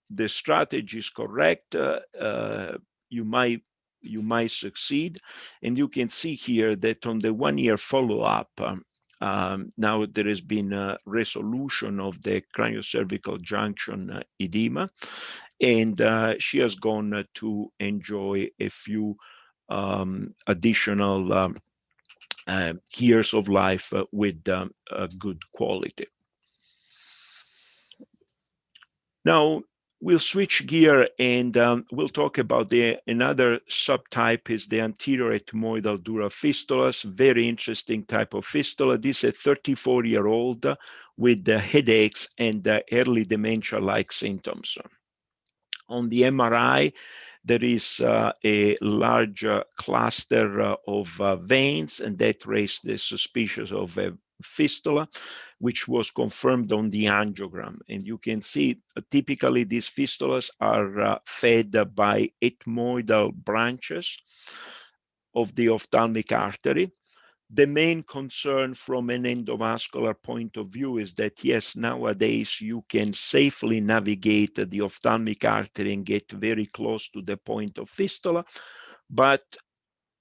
the strategy is correct, you might succeed. And you can see here that on the 1-year follow-up, now there has been a resolution of the craniocervical junction edema, and she has gone to enjoy a few additional years of life with good quality. Now, we'll switch gear and we'll talk about another subtype is the anterior ethmoidal dural fistulas, very interesting type of fistula. This is a 34-year-old with headaches and early dementia-like symptoms. On the MRI, there is a large cluster of veins, and that raised the suspicion of a fistula, which was confirmed on the angiogram. And you can see typically these fistulas are fed by ethmoidal branches of the ophthalmic artery. The main concern from an endovascular point of view is that, yes, nowadays you can safely navigate the ophthalmic artery and get very close to the point of fistula, but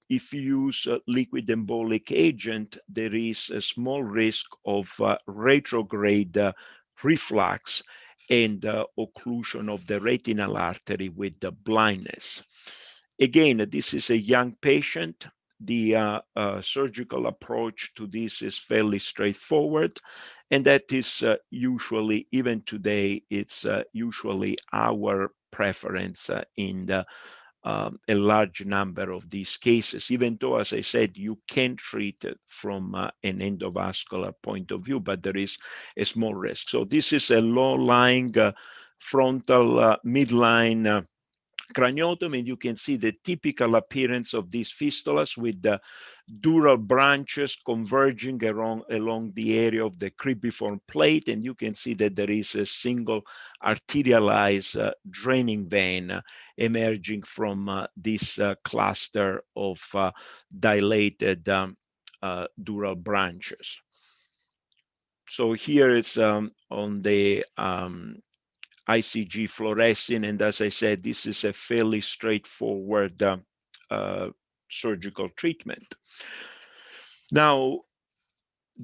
if you use a liquid embolic agent, there is a small risk of retrograde reflux and occlusion of the retinal artery with the blindness. Again, this is a young patient. The surgical approach to this is fairly straightforward, and that is usually, even today, it's usually our preference in a large number of these cases, even though, as I said, you can treat it from an endovascular point of view, but there is a small risk. So this is a low-lying frontal midline craniotomy, and you can see the typical appearance of these fistulas with the dural branches converging along the area of the cribriform plate, and you can see that there is a single arterialized draining vein emerging from this cluster of dilated dural branches. So here it's on the ICG fluorescein, and as I said, this is a fairly straightforward surgical treatment. Now,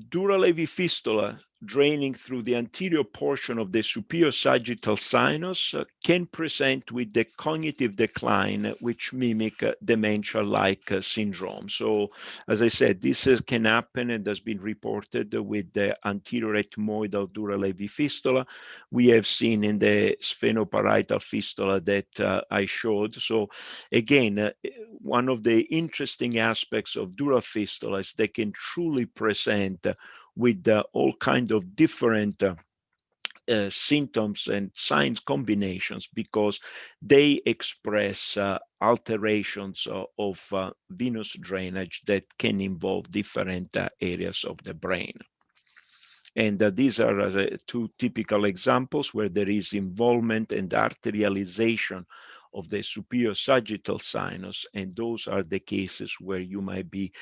dural AV fistula draining through the anterior portion of the superior sagittal sinus can present with the cognitive decline, which mimic dementia-like syndrome. So, as I said, this can happen and has been reported with the anterior ethmoidal dural AV fistula. We have seen in the sphenoparietal fistula that I showed. So, again, one of the interesting aspects of dural fistula is they can truly present with all kinds of different symptoms and signs combinations, because they express alterations of venous drainage that can involve different areas of the brain. And these are two typical examples where there is involvement and arterialization of the superior sagittal sinus, and those are the cases where you might be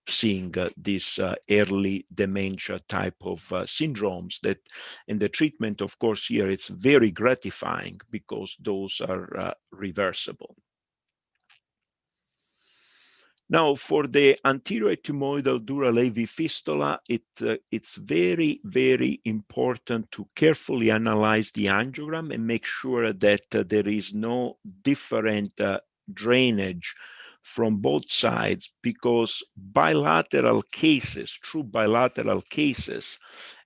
seeing this early dementia type of syndromes. That in the treatment, of course, here it's very gratifying because those are reversible. Now, for the anterior ethmoidal dural AV fistula, it's very, very important to carefully analyze the angiogram and make sure that there is no different drainage from both sides, because bilateral cases, true bilateral cases,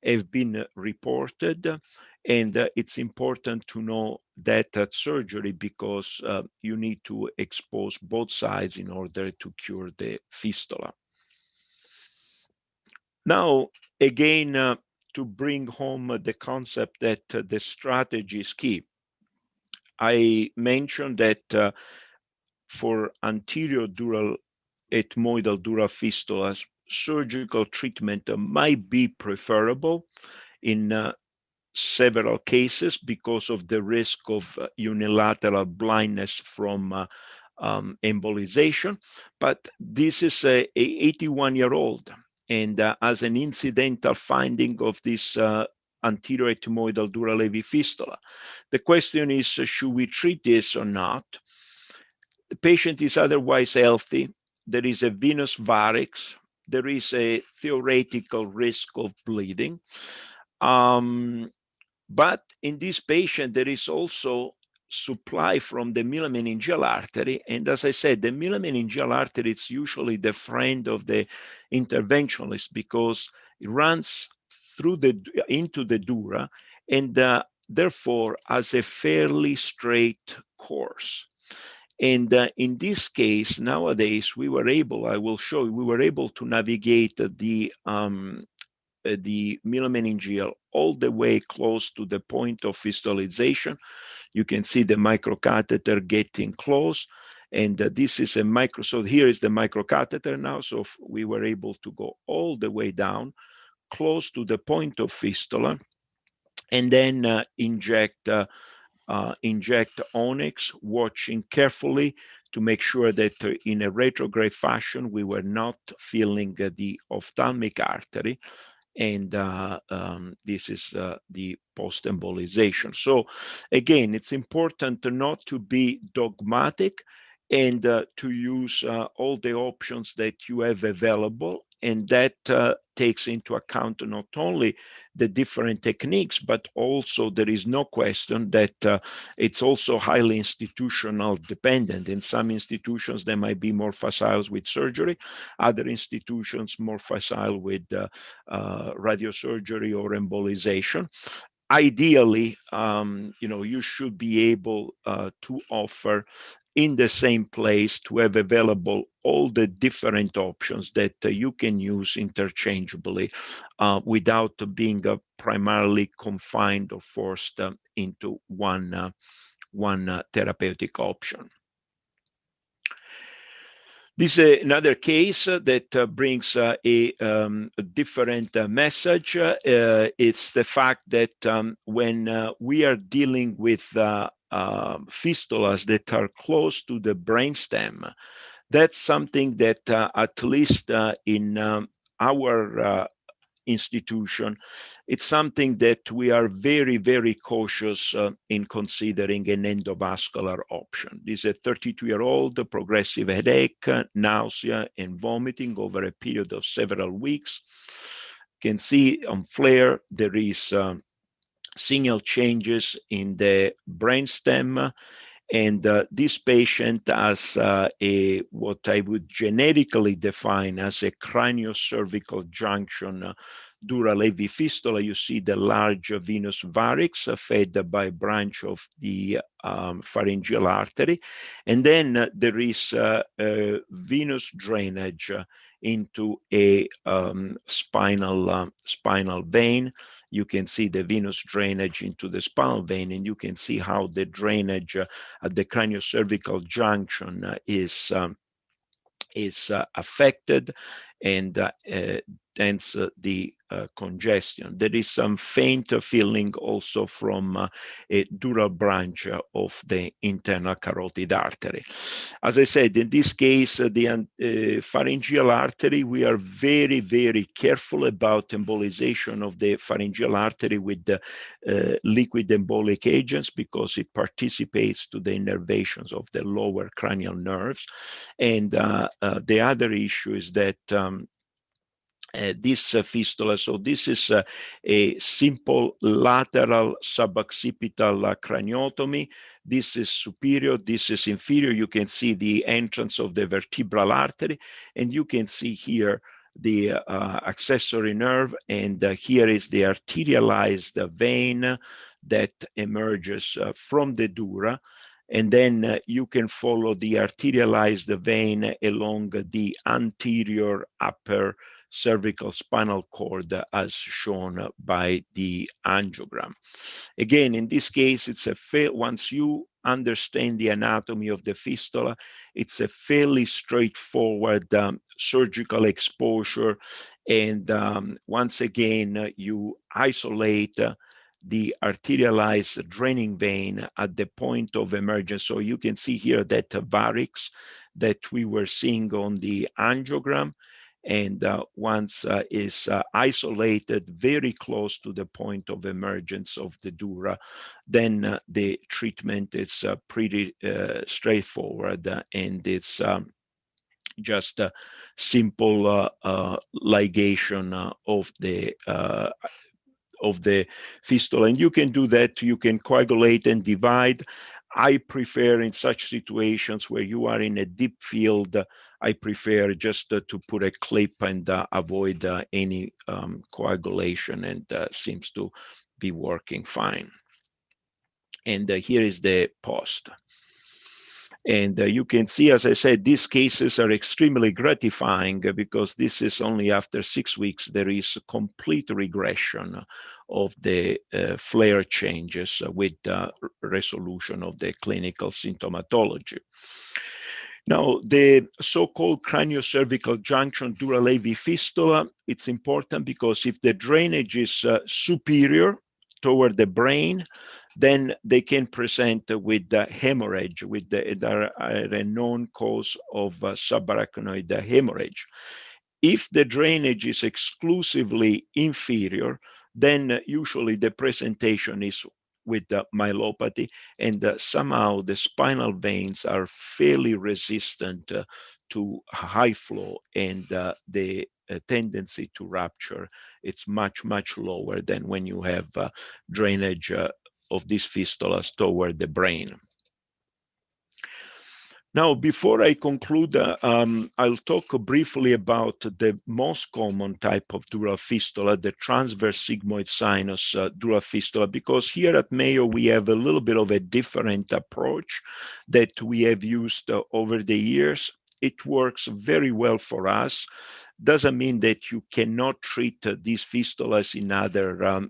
have been reported. And it's important to know that at surgery, because you need to expose both sides in order to cure the fistula. Now, again, to bring home the concept that the strategy is key, I mentioned that for anterior dural ethmoidal dural fistulas, surgical treatment might be preferable in several cases because of the risk of unilateral blindness from embolization. But this is a 81-year-old, and as an incidental finding of this anterior ethmoidal dural AV fistula, the question is, should we treat this or not? The patient is otherwise healthy. There is a venous varix. There is a theoretical risk of bleeding. But in this patient, there is also supply from the milameningeal artery. And as I said, the milameningeal artery is usually the friend of the interventionalist because it runs through into the dura, and therefore has a fairly straight course. And in this case, nowadays, we were able, I will show you, we were able to navigate the milameningeal all the way close to the point of fistulization. You can see the microcatheter getting close. And this is a so here is the microcatheter now. So we were able to go all the way down, close to the point of fistula, and then inject onyx, watching carefully to make sure that in a retrograde fashion, we were not filling the ophthalmic artery. And this is the post-embolization. So again, it's important not to be dogmatic and to use all the options that you have available. And that takes into account not only the different techniques, but also there is no question that it's also highly institutional dependent. In some institutions, they might be more facile with surgery, other institutions more facile with radiosurgery or embolization. Ideally, you should be able to offer in the same place to have available all the different options that you can use interchangeably without being primarily confined or forced into one therapeutic option. This is another case that brings a different message. It's the fact that when we are dealing with fistulas that are close to the brainstem, that's something that at least in our institution, it's something that we are very, very cautious in considering an endovascular option. This is a 32-year-old, progressive headache, nausea, and vomiting over a period of several weeks. You can see on FLAIR there is signal changes in the brainstem. And this patient has what I would generically define as a craniocervical junction dural AV fistula. You see the large venous varix fed by a branch of the pharyngeal artery. And then there is venous drainage into a spinal vein. You can see the venous drainage into the spinal vein, and you can see how the drainage at the craniocervical junction is affected, and hence the congestion. There is some faint feeling also from a dural branch of the internal carotid artery. As I said, in this case, the pharyngeal artery, we are very, very careful about embolization of the pharyngeal artery with the liquid embolic agents because it participates to the innervations of the lower cranial nerves. And the other issue is that this fistula, so this is a simple lateral suboccipital craniotomy. This is superior, this is inferior. You can see the entrance of the vertebral artery, and you can see here the accessory nerve, and here is the arterialized vein that emerges from the dura. And then you can follow the arterialized vein along the anterior upper cervical spinal cord as shown by the angiogram. Again, in this case, it's once you understand the anatomy of the fistula, it's a fairly straightforward surgical exposure. And once again, you isolate the arterialized draining vein at the point of emergence. So you can see here that varix that we were seeing on the angiogram, and once is isolated very close to the point of emergence of the dura, then the treatment is pretty straightforward, and it's just a simple ligation of the fistula. And you can do that. You can coagulate and divide. I prefer in such situations where you are in a deep field, I prefer just to put a clip and avoid any coagulation, and seems to be working fine. And here is the post. And you can see, as I said, these cases are extremely gratifying because this is only after 6 weeks, there is a complete regression of the flare changes with resolution of the clinical symptomatology. Now, the so-called craniocervical junction dural AV fistula, it's important because if the drainage is superior toward the brain, then they can present with hemorrhage, with a known cause of subarachnoid hemorrhage. If the drainage is exclusively inferior, then usually the presentation is with myelopathy, and somehow the spinal veins are fairly resistant to high flow, and the tendency to rupture, it's much lower than when you have drainage of these fistulas toward the brain. Now, before I conclude, I'll talk briefly about the most common type of dural fistula, the transverse sigmoid sinus dural fistula, because here at Mayo, we have a little bit of a different approach that we have used over the years. It works very well for us. Doesn't mean that you cannot treat these fistulas in other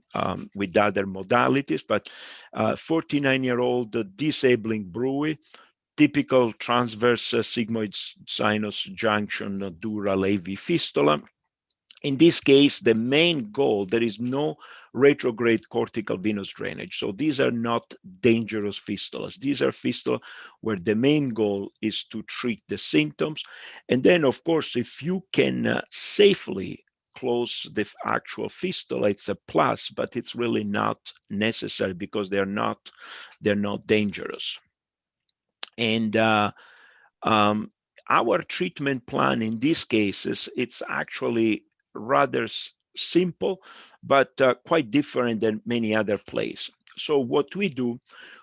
with other modalities, but 49-year-old disabling bruit, typical transverse sigmoid sinus junction dural AV fistula. In this case, the main goal, there is no retrograde cortical venous drainage. So these are not dangerous fistulas. These are fistulas where the main goal is to treat the symptoms. And then, of course, if you can safely close the actual fistula, it's a plus, but it's really not necessary because they're not dangerous. And our treatment plan in these cases, it's actually rather simple, but quite different than many other places. So what we do,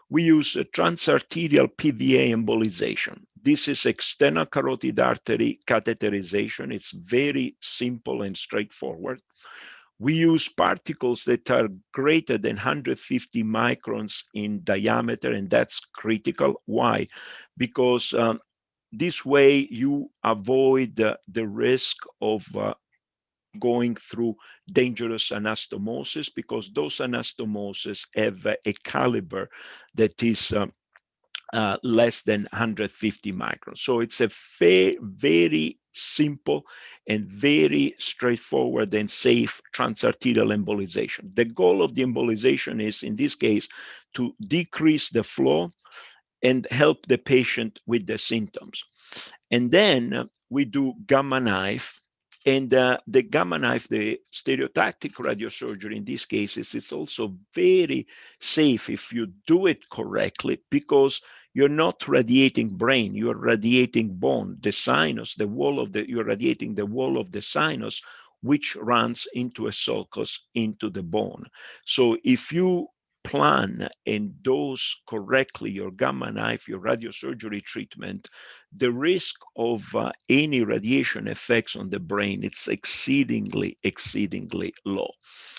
we use a transarterial PVA embolization. This is external carotid artery catheterization. It's very simple and straightforward. We use particles that are greater than 150 microns in diameter, and that's critical. Why? Because this way you avoid the risk of going through dangerous anastomosis, because those anastomoses have a caliber that is less than 150 microns. So it's a very simple and very straightforward and safe transarterial embolization. The goal of the embolization is, in this case, to decrease the flow and help the patient with the symptoms. And then we do gamma knife. And the gamma knife, the stereotactic radiosurgery in these cases, it's also very safe if you do it correctly, because you're not radiating brain, you're radiating bone, the sinus, the wall of the, you're radiating the wall of the sinus, which runs into a sulcus into the bone. So if you plan and dose correctly your gamma knife, your radiosurgery treatment, the risk of any radiation effects on the brain, it's exceedingly low.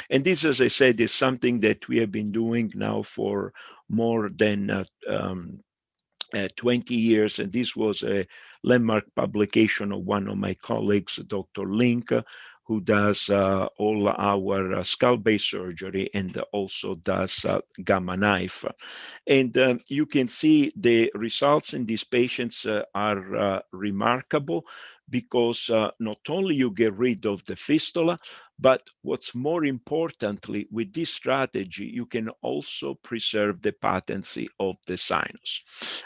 And this, as I said, is something that we have been doing now for more than 20 years, and this was a landmark publication of one of my colleagues, Dr. Link, who does all our skull-based surgery and also does gamma knife. And you can see the results in these patients are remarkable, because not only you get rid of the fistula, but what's more importantly, with this strategy, you can also preserve the patency of the sinus.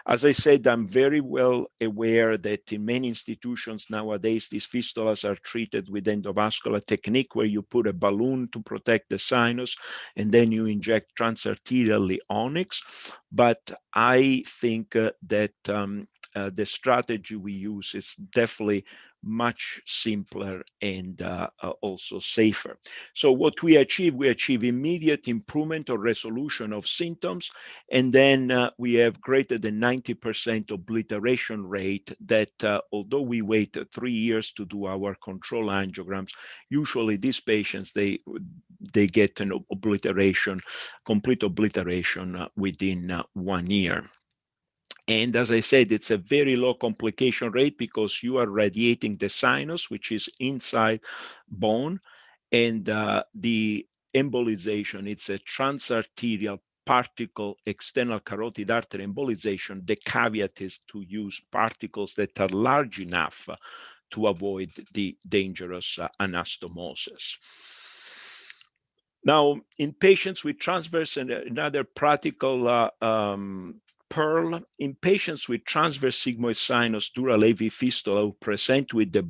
As I said, I'm very well aware that in many institutions nowadays, these fistulas are treated with endovascular technique, where you put a balloon to protect the sinus, and then you inject transarterially onyx. But I think that the strategy we use is definitely much simpler and also safer. So what we achieve immediate improvement or resolution of symptoms, and then we have greater than 90% obliteration rate that although we wait 3 years to do our control angiograms, usually these patients, they get an obliteration, complete obliteration within 1 year. And as I said, it's a very low complication rate because you are radiating the sinus, which is inside bone, and the embolization, it's a transarterial particle external carotid artery embolization. The caveat is to use particles that are large enough to avoid the dangerous anastomosis. Now, in patients with transverse, and another practical pearl, in patients with transverse sigmoid sinus dural AV fistula who present with the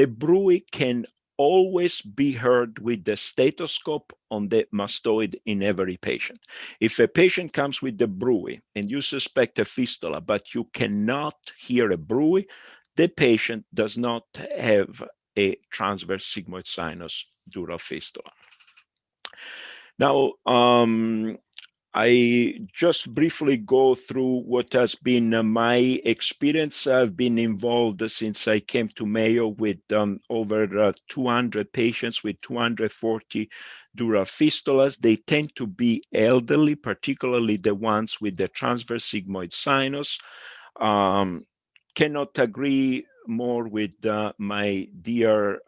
bruit can always be heard with the stethoscope on the mastoid in every patient. If a patient comes with the bruit and you suspect a fistula, but you cannot hear a bruit, the patient does not have a transverse sigmoid sinus dural fistula. Now, I just briefly go through what has been my experience. I've been involved since I came to Mayo with over 200 patients with 240 dural fistulas. They tend to be elderly, particularly the ones with the transverse sigmoid sinus. Cannot agree more with my dear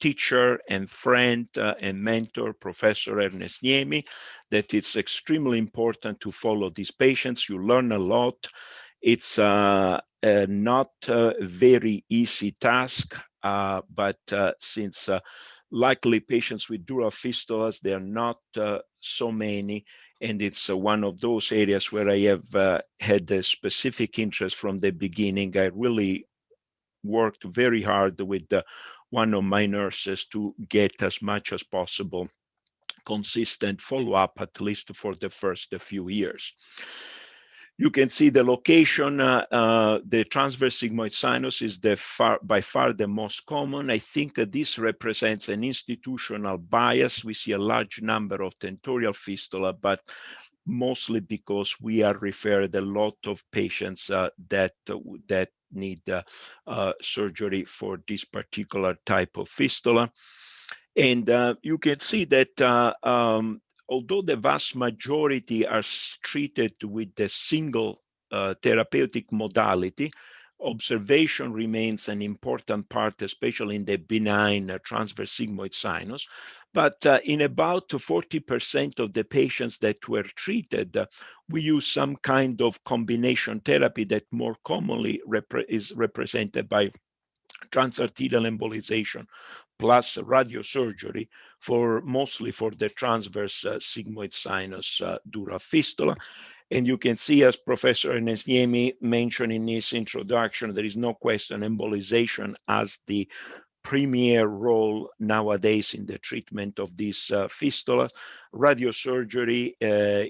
teacher and friend and mentor, Professor Ernest Niemi, that it's extremely important to follow these patients. You learn a lot. It's not a very easy task, but since likely patients with dural fistulas, there are not so many, and it's one of those areas where I have had a specific interest from the beginning. I really worked very hard with one of my nurses to get as much as possible consistent follow-up, at least for the first few years. You can see the location. The transverse sigmoid sinus is by far the most common. I think this represents an institutional bias. We see a large number of tentorial fistula, but mostly because we are referred a lot of patients that need surgery for this particular type of fistula. And you can see that although the vast majority are treated with the single therapeutic modality, observation remains an important part, especially in the benign transverse sigmoid sinus. But in about 40% of the patients that were treated, we use some kind of combination therapy that more commonly is represented by transarterial embolization plus radiosurgery, mostly for the transverse sigmoid sinus dural fistula. And you can see, as Professor Ernest Niemi mentioned in his introduction, there is no question embolization has the premier role nowadays in the treatment of these fistulas. Radiosurgery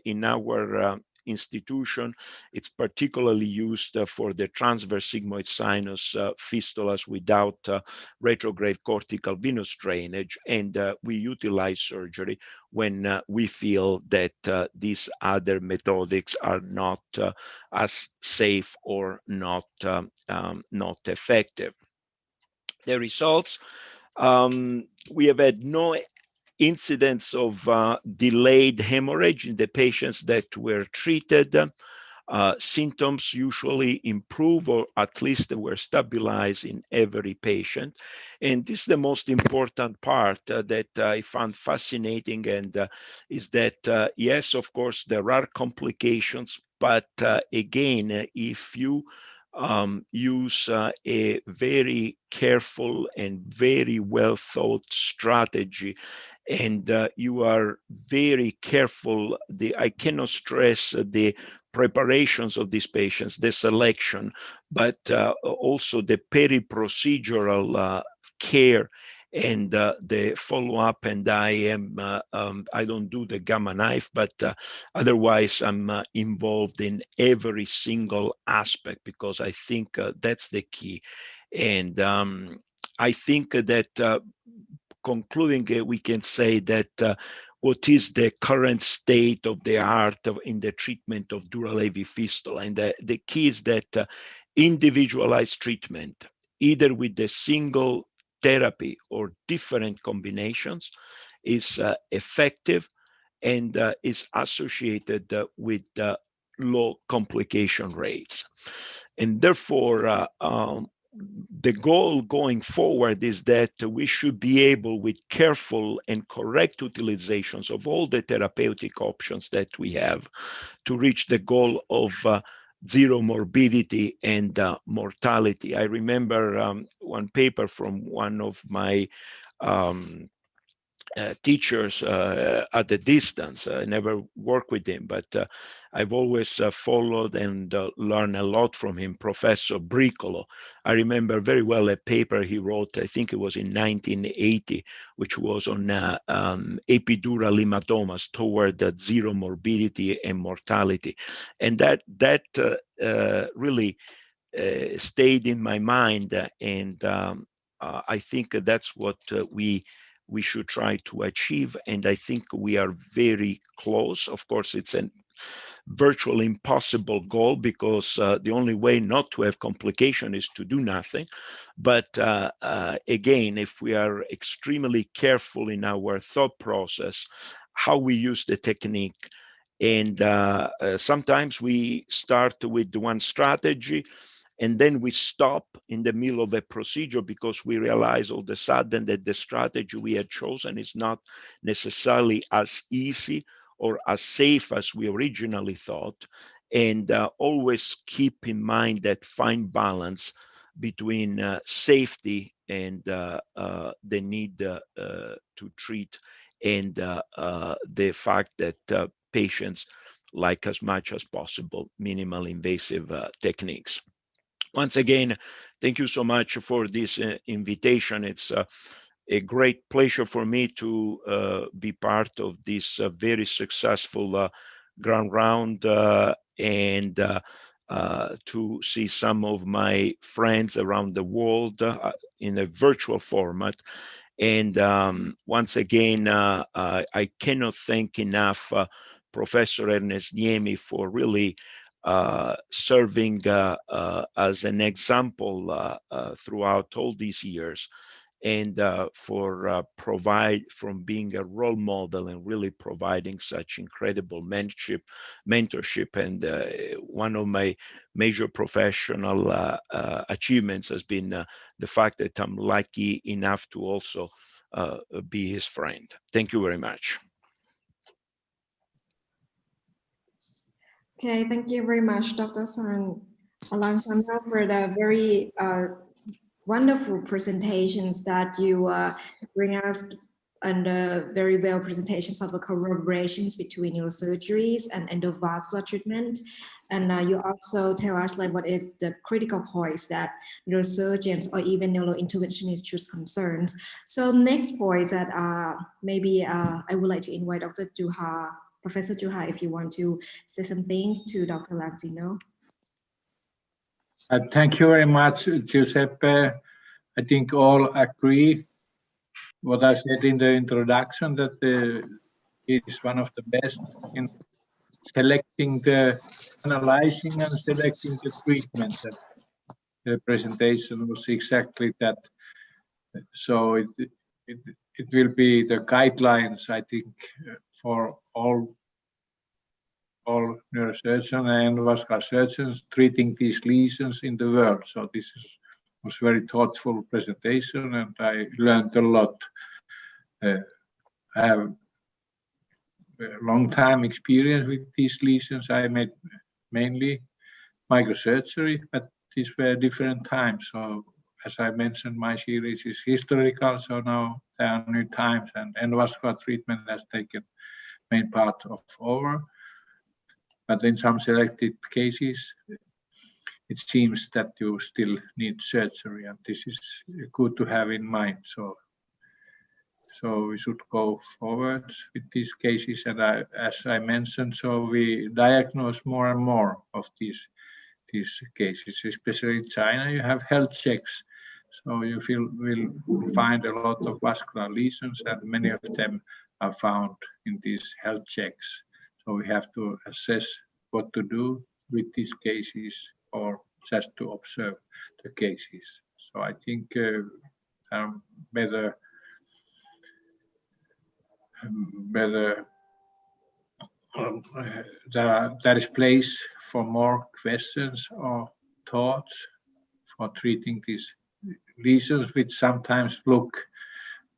in our institution, it's particularly used for the transverse sigmoid sinus fistulas without retrograde cortical venous drainage, and we utilize surgery when we feel that these other methodics are not as safe or not effective. The results, we have had no incidents of delayed hemorrhage in the patients that were treated. Symptoms usually improve, or at least they were stabilized in every patient. And this is the most important part that I found fascinating, and is that, yes, of course, there are complications, but again, if you use a very careful and very well thought strategy, and you are very careful. I cannot stress the preparations of these patients, the selection, but also the peri-procedural care and the follow-up. And I don't do the gamma knife, but otherwise I'm involved in every single aspect, because I think that's the key. And I think that concluding, we can say that what is the current state of the art in the treatment of dural AV fistula, and the key is that individualized treatment, either with the single therapy or different combinations, is effective and is associated with low complication rates. And therefore, the goal going forward is that we should be able, with careful and correct utilizations of all the therapeutic options that we have, to reach the goal of zero morbidity and mortality. I remember one paper from one of my teachers at a distance. I never worked with him, but I've always followed and learned a lot from him, Professor Bricolo. I remember very well a paper he wrote, I think it was in 1980, which was on epidural hematomas toward zero morbidity and mortality. And that really stayed in my mind, and I think that's what we should try to achieve, and I think we are very close. Of course, it's a virtually impossible goal, because the only way not to have complication is to do nothing. But again, if we are extremely careful in our thought process, how we use the technique, and sometimes we start with one strategy, and then we stop in the middle of a procedure because we realize all of a sudden that the strategy we had chosen is not necessarily as easy or as safe as we originally thought. And always keep in mind that fine balance between safety and the need to treat, and the fact that patients like as much as possible minimal invasive techniques. Once again, thank you so much for this invitation. It's a great pleasure for me to be part of this very successful ground round, and to see some of my friends around the world in a virtual format. And once again, I cannot thank enough Professor Ernest Niemi for really serving as an example throughout all these years, and for being a role model and really providing such incredible mentorship. And one of my major professional achievements has been the fact that I'm lucky enough to also be his friend. Thank you very much. Okay, thank you very much, Dr. Alansandra, for the very wonderful presentations that you bring us, and very well presentations of the collaborations between neurosurgeries and endovascular treatment. And you also tell us like what is the critical points that neurosurgeons or even neurointerventionists should concern. So next point that maybe I would like to invite Dr. Juha, Professor Juha, if you want to say some things to Dr. Lansino. Thank you very much, Giuseppe. I think all agree what I said in the introduction, that it is one of the best in selecting analyzing and selecting the treatment. That the presentation was exactly that. So it will be the guidelines, I think, for all neurosurgeons and vascular surgeons treating these lesions in the world. So this was very thoughtful presentation, and I learned a lot. I have a long time experience with these lesions. I made mainly microsurgery, but these were different times. So as I mentioned, my series is historical, so now there are new times, and endovascular treatment has taken main part of over. But in some selected cases, it seems that you still need surgery, and this is good to have in mind. So we should go forward with these cases, and as I mentioned, so we diagnose more and more of these cases, especially in China. You have health checks, so you will find a lot of vascular lesions, and many of them are found in these health checks. So we have to assess what to do with these cases, or just to observe the cases. So I think better there is place for more questions or thoughts for treating these lesions, which sometimes look,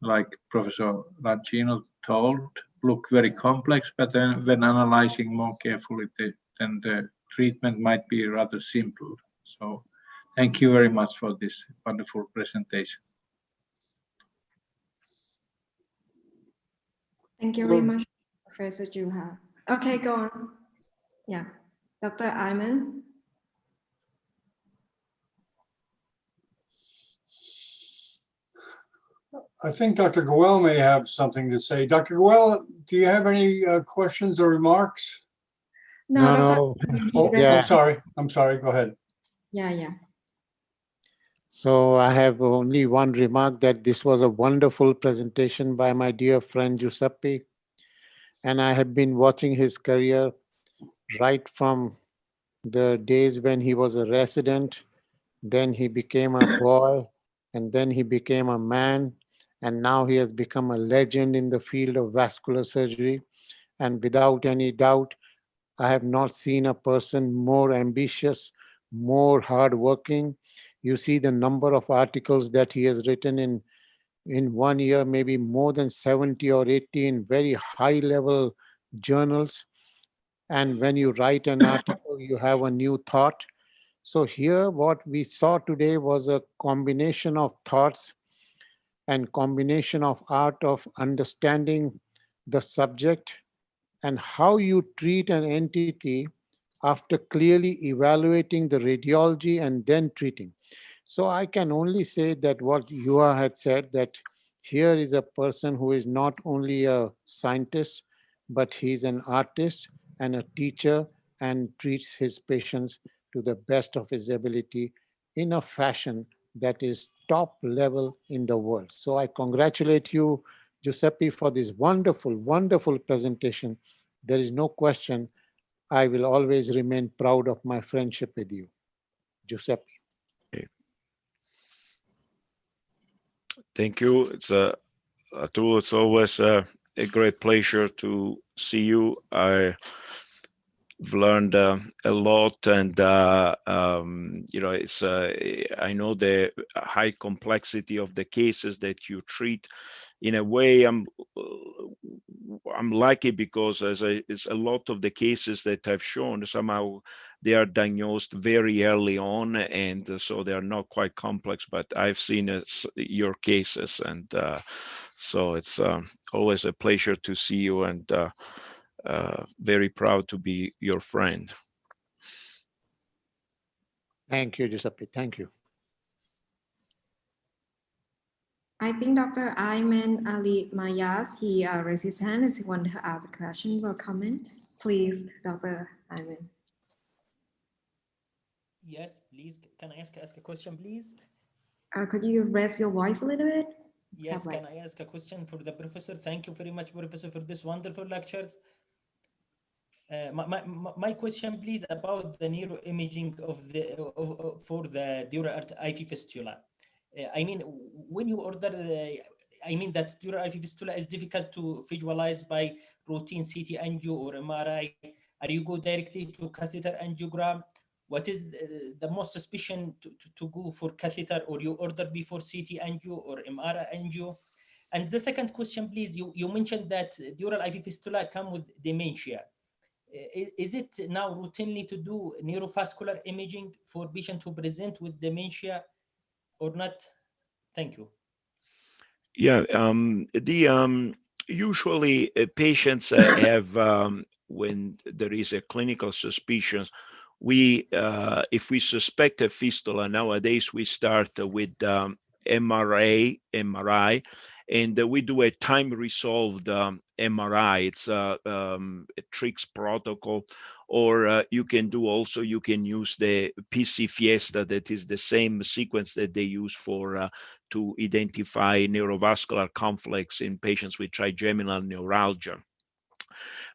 like Professor Lancino told, look very complex, but then when analyzing more carefully, then the treatment might be rather simple. So thank you very much for this wonderful presentation. Thank you very much, Professor Juha. Okay, go on. Yeah, Dr. Ayman. I think Dr. Goel may have something to say. Dr. Goel, do you have any questions or remarks? No, No, Dr. no. Ayman, Oh, Yeah. I'm sorry. Go ahead. Yeah. So I have only one remark, that this was a wonderful presentation by my dear friend Giuseppe. And I have been watching his career right from the days when he was a resident, then he became a boy, and then he became a man, and now he has become a legend in the field of vascular surgery. And without any doubt, I have not seen a person more ambitious, more hardworking. You see the number of articles that he has written in 1 year, maybe more than 70 or 80 in very high level journals. And when you write an article, you have a new thought. So here what we saw today was a combination of thoughts and combination of art of understanding the subject and how you treat an entity after clearly evaluating the radiology and then treating. So I can only say that what Juha had said, that here is a person who is not only a scientist, but he's an artist and a teacher and treats his patients to the best of his ability in a fashion that is top level in the world. So I congratulate you, Giuseppe, for this wonderful, wonderful presentation. There is no question I will always remain proud of my friendship with you, Giuseppe. Thank you. It's it's always a great pleasure to see you. I've learned a lot, and it's I know the high complexity of the cases that you treat. In a way, I'm lucky because it's a lot of the cases that I've shown, somehow they are diagnosed very early on, and so they are not quite complex, but I've seen your cases, and so it's always a pleasure to see you, and very proud to be your friend. Thank you, Giuseppe. Thank you. I think Dr. Ayman Ali Mayas, he raised his hand. Is he want to ask questions or comment? Please, Dr. Ayman. Yes, please. Can I ask a question, please? Could you raise your voice a little bit? Yes, can I ask a question for the professor? Thank you very much, Professor, for this wonderful lectures. My question, please, about the neuroimaging for the dural IV fistula. I mean, when you order I mean that dural IV fistula is difficult to visualize by routine CT angio or MRI. Are you go directly to catheter angiogram? What is the most suspicion to go for catheter, or you order before CT angio or MRI angio? And the second question, please, you mentioned that dural IV fistula come with dementia. Is it now routinely to do neurovascular imaging for patients who present with dementia or not? Thank you. Yeah, usually patients have when there is a clinical suspicion, we if we suspect a fistula nowadays, we start with MRI, and we do a time resolved MRI. It's a TRIX protocol, or you can use the PC Fiesta, that is the same sequence that they use for to identify neurovascular conflicts in patients with trigeminal neuralgia.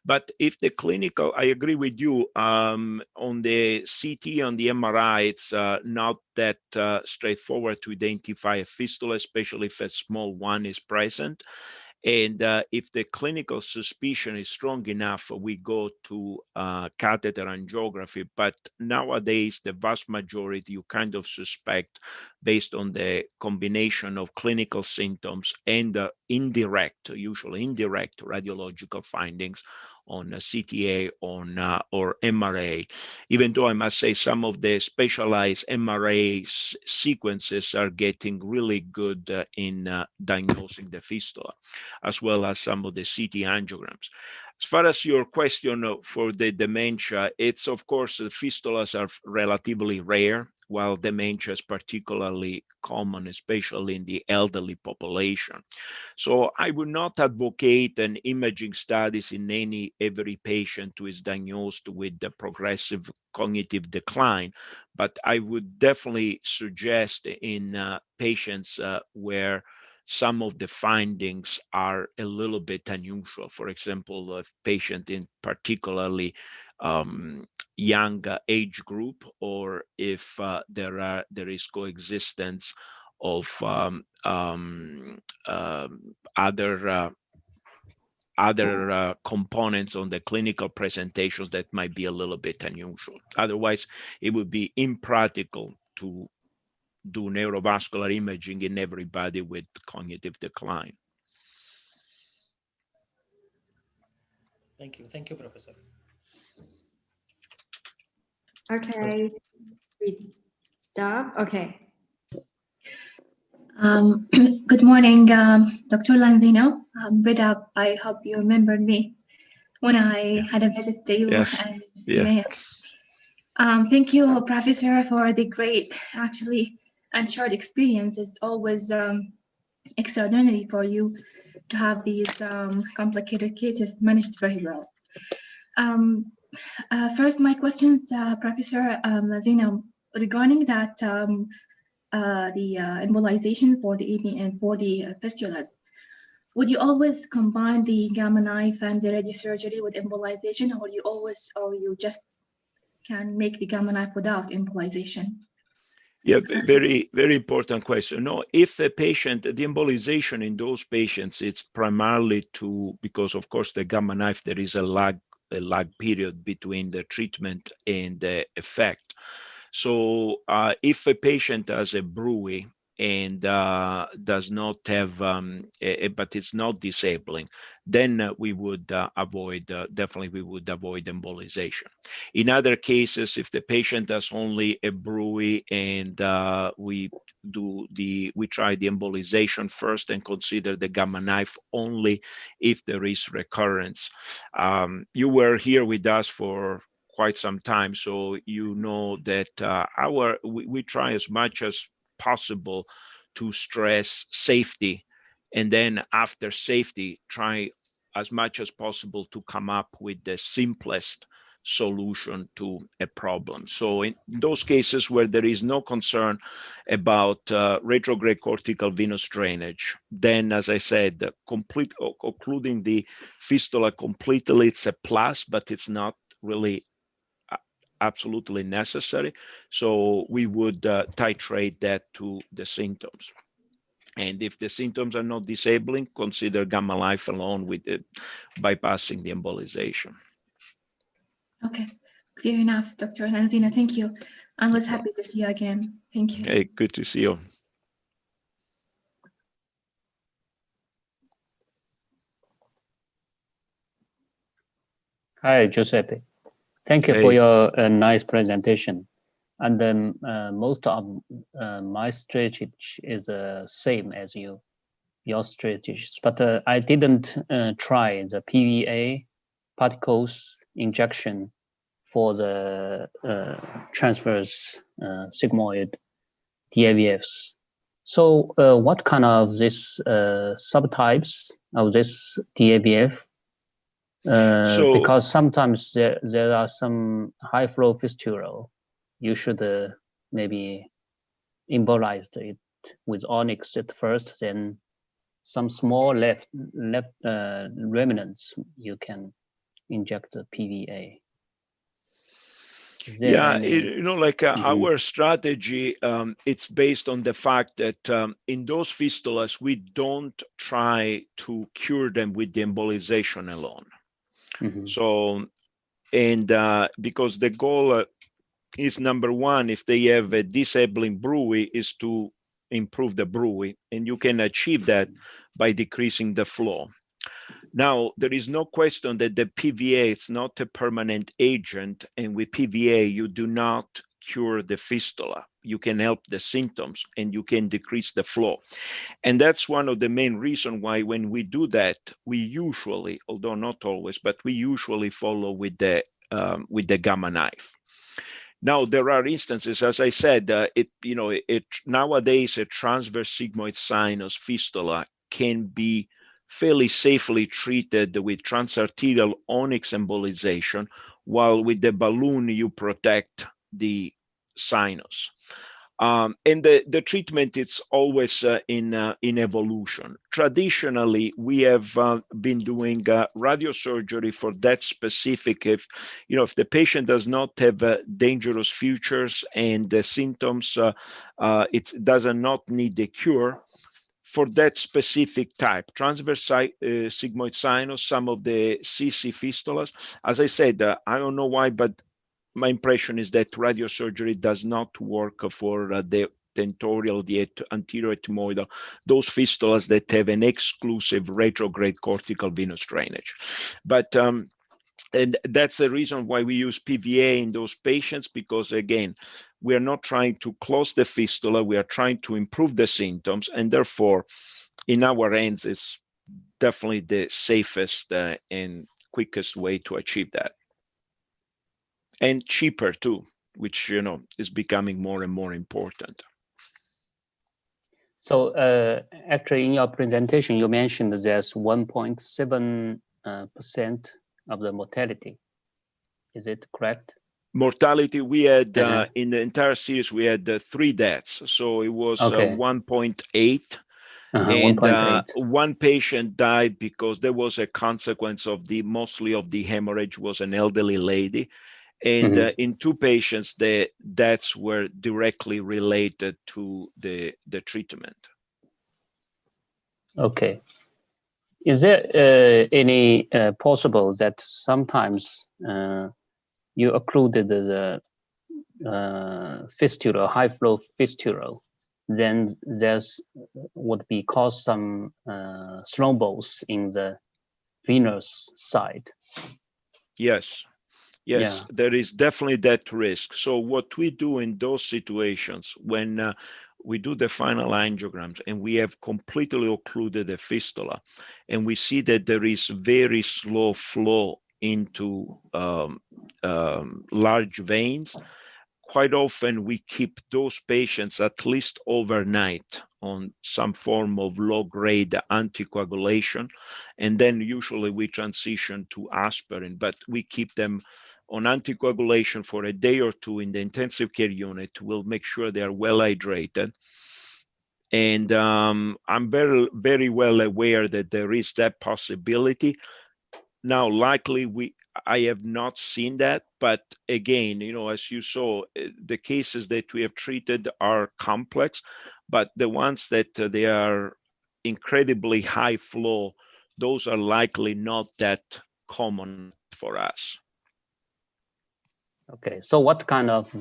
But if the clinical, I agree with you, on the CT, on the MRI, it's not that straightforward to identify a fistula, especially if a small one is present. And if the clinical suspicion is strong enough, we go to catheter angiography. But nowadays, the vast majority you kind of suspect based on the combination of clinical symptoms and usually indirect radiological findings on CTA or MRA, even though I must say some of the specialized MRA sequences are getting really good in diagnosing the fistula, as well as some of the CT angiograms. As far as your question for the dementia, it's of course the fistulas are relatively rare, while dementia is particularly common, especially in the elderly population. So I would not advocate an imaging studies in every patient who is diagnosed with the progressive cognitive decline, but I would definitely suggest in patients where some of the findings are a little bit unusual. For example, a patient in particularly young age group, or if there is coexistence of other components on the clinical presentations that might be a little bit unusual. Otherwise, it would be impractical to do neurovascular imaging in everybody with cognitive decline. Thank you, Professor. Okay. Okay. Good morning, Dr. Lanzino. Rita, I hope you remembered me when I had a visit to you. Yes. And Yes. Thank you, Professor, for the great, actually, and short experience. It's always extraordinary for you to have these complicated cases managed very well. First, my questions, Professor Lanzino, regarding that the embolization for the EP and for the fistulas. Would you always combine the gamma knife and the radiosurgery with embolization, or you just can make the gamma knife without embolization? Yeah, very, very important question. No, if a patient, the embolization in those patients, it's primarily because of course the gamma knife, there is a lag period between the treatment and the effect. So if a patient has a bruit and does not have, but it's not disabling, then we would definitely we would avoid embolization. In other cases, if the patient has only a bruit and we try the embolization first and consider the gamma knife only if there is recurrence. You were here with us for quite some time, so you know that we try as much as possible to stress safety, and then after safety try as much as possible to come up with the simplest solution to a problem. So in those cases where there is no concern about retrograde cortical venous drainage, then as I said, occluding the fistula completely, it's a plus, but it's not really absolutely necessary. So we would titrate that to the symptoms. And if the symptoms are not disabling, consider gamma knife alone with bypassing the embolization. Okay, clear enough, Dr. Lanzino. Thank you. I was happy to see you again. Thank you. Hey, good to see you. Hi, Giuseppe. Thank you for your nice presentation. And then most of my strategy is the same as your strategies, but I didn't try the PVA particles injection for the transverse sigmoid DAVFs. So what kind of this subtypes of this DAVF? Because sometimes there are some high flow fistula, you should maybe embolize it with onyx at first, then some small left remnants you can inject the PVA. Yeah, like our strategy, it's based on the fact that in those fistulas, we don't try to cure them with the embolization alone. So, and because the goal is number one, if they have a disabling bruit, is to improve the bruit, and you can achieve that by decreasing the flow. Now, there is no question that the PVA is not a permanent agent, and with PVA, you do not cure the fistula. You can help the symptoms and you can decrease the flow. And that's one of the main reasons why when we do that, we usually, although not always, but we usually follow with the gamma knife. Now, there are instances, as I said, nowadays a transverse sigmoid sinus fistula can be fairly safely treated with transarterial onyx embolization, while with the balloon you protect the sinus. And the treatment is always in evolution. Traditionally, we have been doing radiosurgery for that specific. If the patient does not have dangerous features and the symptoms, it does not need a cure. For that specific type, transverse sigmoid sinus, some of the CC fistulas. As I said, I don't know why, but my impression is that radiosurgery does not work for the tentorial, the anterior ethmoidal, those fistulas that have an exclusive retrograde cortical venous drainage. But and that's the reason why we use PVA in those patients, because again, we are not trying to close the fistula, we are trying to improve the symptoms, and therefore, in our hands, is definitely the safest and quickest way to achieve that. And cheaper too, which is becoming more and more important. So actually, in your presentation, you mentioned there's 1.7% of the mortality. Is it correct? Mortality, we had in the entire series, we had 3 deaths. So it was 1.8. And 1 patient died because there was a consequence of mostly of the hemorrhage, was an elderly lady. And in 2 patients, the deaths were directly related to the treatment. Okay. Is there any possible that sometimes you occluded the fistula, high flow fistula, then there's would be cause some thrombosis in the venous side? Yes. Yes, there is definitely that risk. So what we do in those situations, when we do the final angiograms and we have completely occluded the fistula, and we see that there is very slow flow into large veins, quite often we keep those patients at least overnight on some form of low-grade anticoagulation, and then usually we transition to aspirin, but we keep them on anticoagulation for a day or 2 in the intensive care unit. We'll make sure they are well hydrated. And I'm very, very well aware that there is that possibility. Now, likely I have not seen that, but again, as you saw, the cases that we have treated are complex, but the ones that they are incredibly high flow, those are likely not that common for us. Okay, so what kind of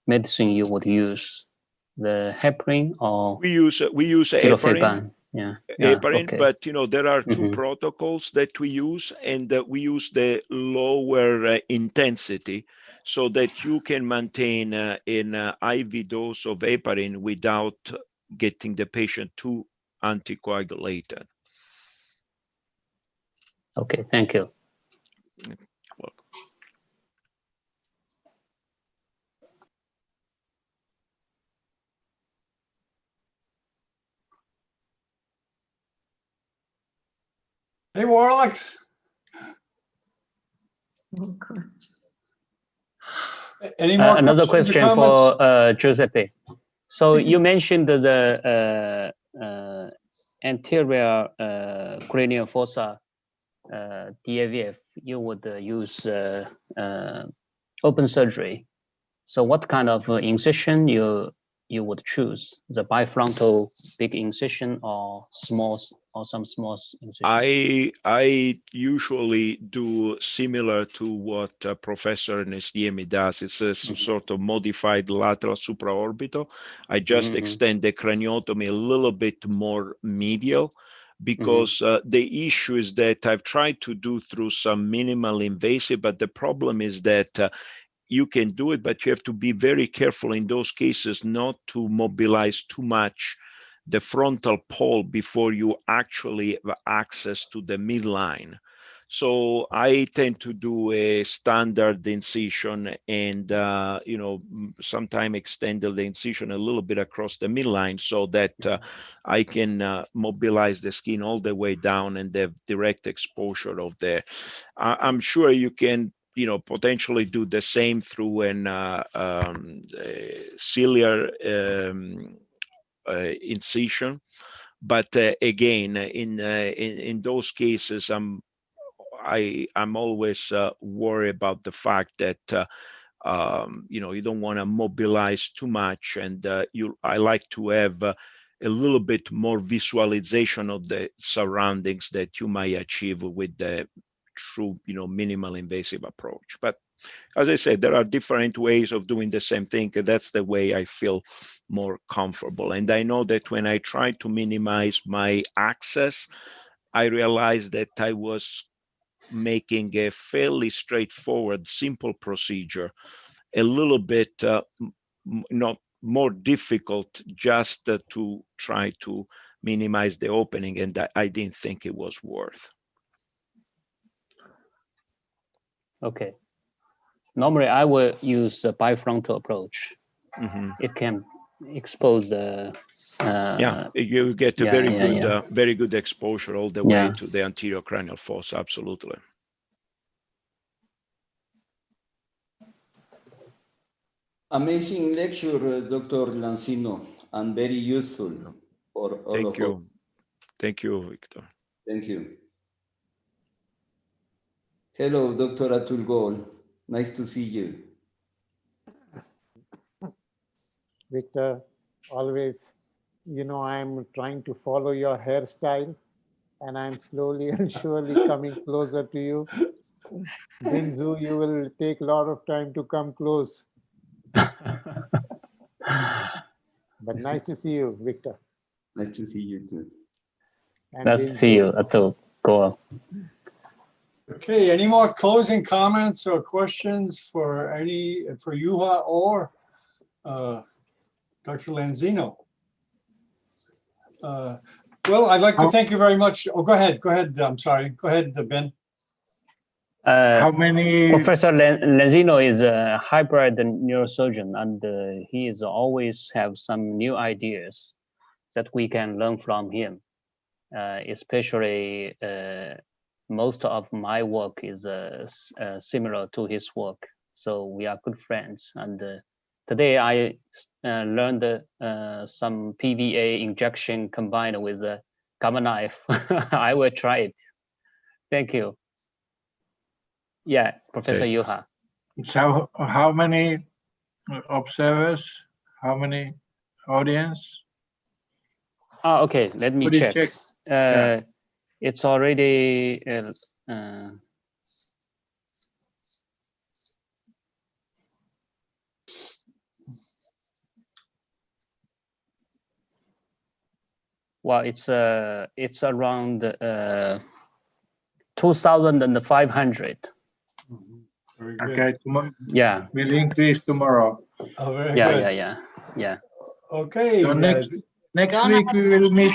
medicine you would use? The heparin or we use heparin. Heparin, okay. but there are 2 protocols that we use, and we use the lower intensity so that you can maintain an IV dose of heparin without getting the patient too anticoagulated. Okay, thank you. Hey, Warlocks. No question. Any more another questions or question comments? for Giuseppe. So you mentioned the anterior cranial fossa DAVF, you would use open surgery. So what kind of incision you would choose? The bifrontal big incision or small, or some small incision? I usually do similar to what Professor Nestiemi does. It's a sort of modified lateral supraorbital. I just extend the craniotomy a little bit more medial, because the issue is that I've tried to do through some minimal invasive, but the problem is that you can do it, but you have to be very careful in those cases not to mobilize too much the frontal pole before you actually have access to the midline. So I tend to do a standard incision and, sometimes extend the incision a little bit across the midline so that I can mobilize the skin all the way down and have direct exposure of the, I'm sure you can, potentially do the same through an ciliar incision. But again, in those cases, I'm always worried about the fact that you don't want to mobilize too much, and I like to have a little bit more visualization of the surroundings that you might achieve with the true minimal invasive approach. But as I said, there are different ways of doing the same thing. That's the way I feel more comfortable. And I know that when I try to minimize my access, I realized that I was making a fairly straightforward, simple procedure a little bit not more difficult, just to try to minimize the opening, and I didn't think it was worth. Okay. Normally, I will use a bifrontal approach. It can expose the. You get a very good exposure all the way to the anterior cranial fossa. Absolutely. Amazing lecture, Dr. Lancino, and very useful for all of us. Thank you, Victor. Thank you. Hello, Dr. Atul Gol. Nice to see you. Victor, always, I'm trying to follow your hairstyle, and I'm slowly and surely coming closer to you. Binzu, you will take a lot of time to come close. But nice to see you, Victor. Nice to see you too. And nice to see you, Atul. Go on. Okay, any more closing comments or questions for Juha or Dr. Lanzino? Well, I'd like to thank you very much. Oh, go ahead. I'm sorry. Go ahead, Ben. How many? Professor Lanzino is a hybrid neurosurgeon, and he is always have some new ideas that we can learn from him. Especially, most of my work is similar to his work, so we are good friends. And today I learned some PVA injection combined with a gamma knife. I will try it. Thank you. Yeah, Professor Juha. So how many observers? How many audience? Oh, okay, let me check. It's already well, it's around 2,500. Okay, yeah, will increase tomorrow. Oh, very good. Yeah. Okay. So next week we will meet.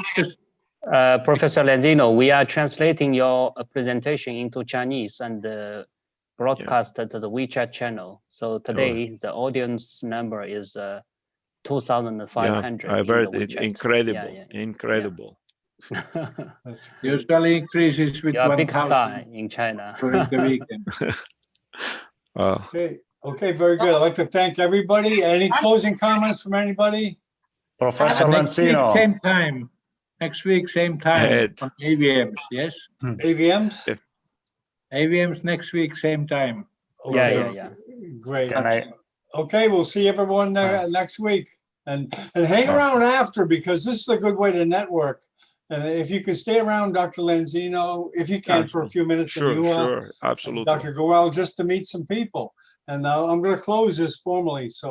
Professor Lanzino, we are translating your presentation into Chinese and broadcast to the WeChat channel. So today the audience number is 2,500. I've heard it. Incredible. Usually increases with 1,000. Big star in China during the weekend. Okay, very good. I'd like to thank everybody. Any closing comments from anybody? Professor Lancino. Same time. Next week, same time on AVMs, yes? AVMs? AVMs next week, same time. Okay. Yeah. Great. Okay, we'll see everyone next week. And hang around after, because this is a good way to network. And if you can stay around, Dr. Lanzino, if you can, for a few minutes. Sure, absolutely. Dr. Goel, just to meet some people. And now I'm going to close this formally. So.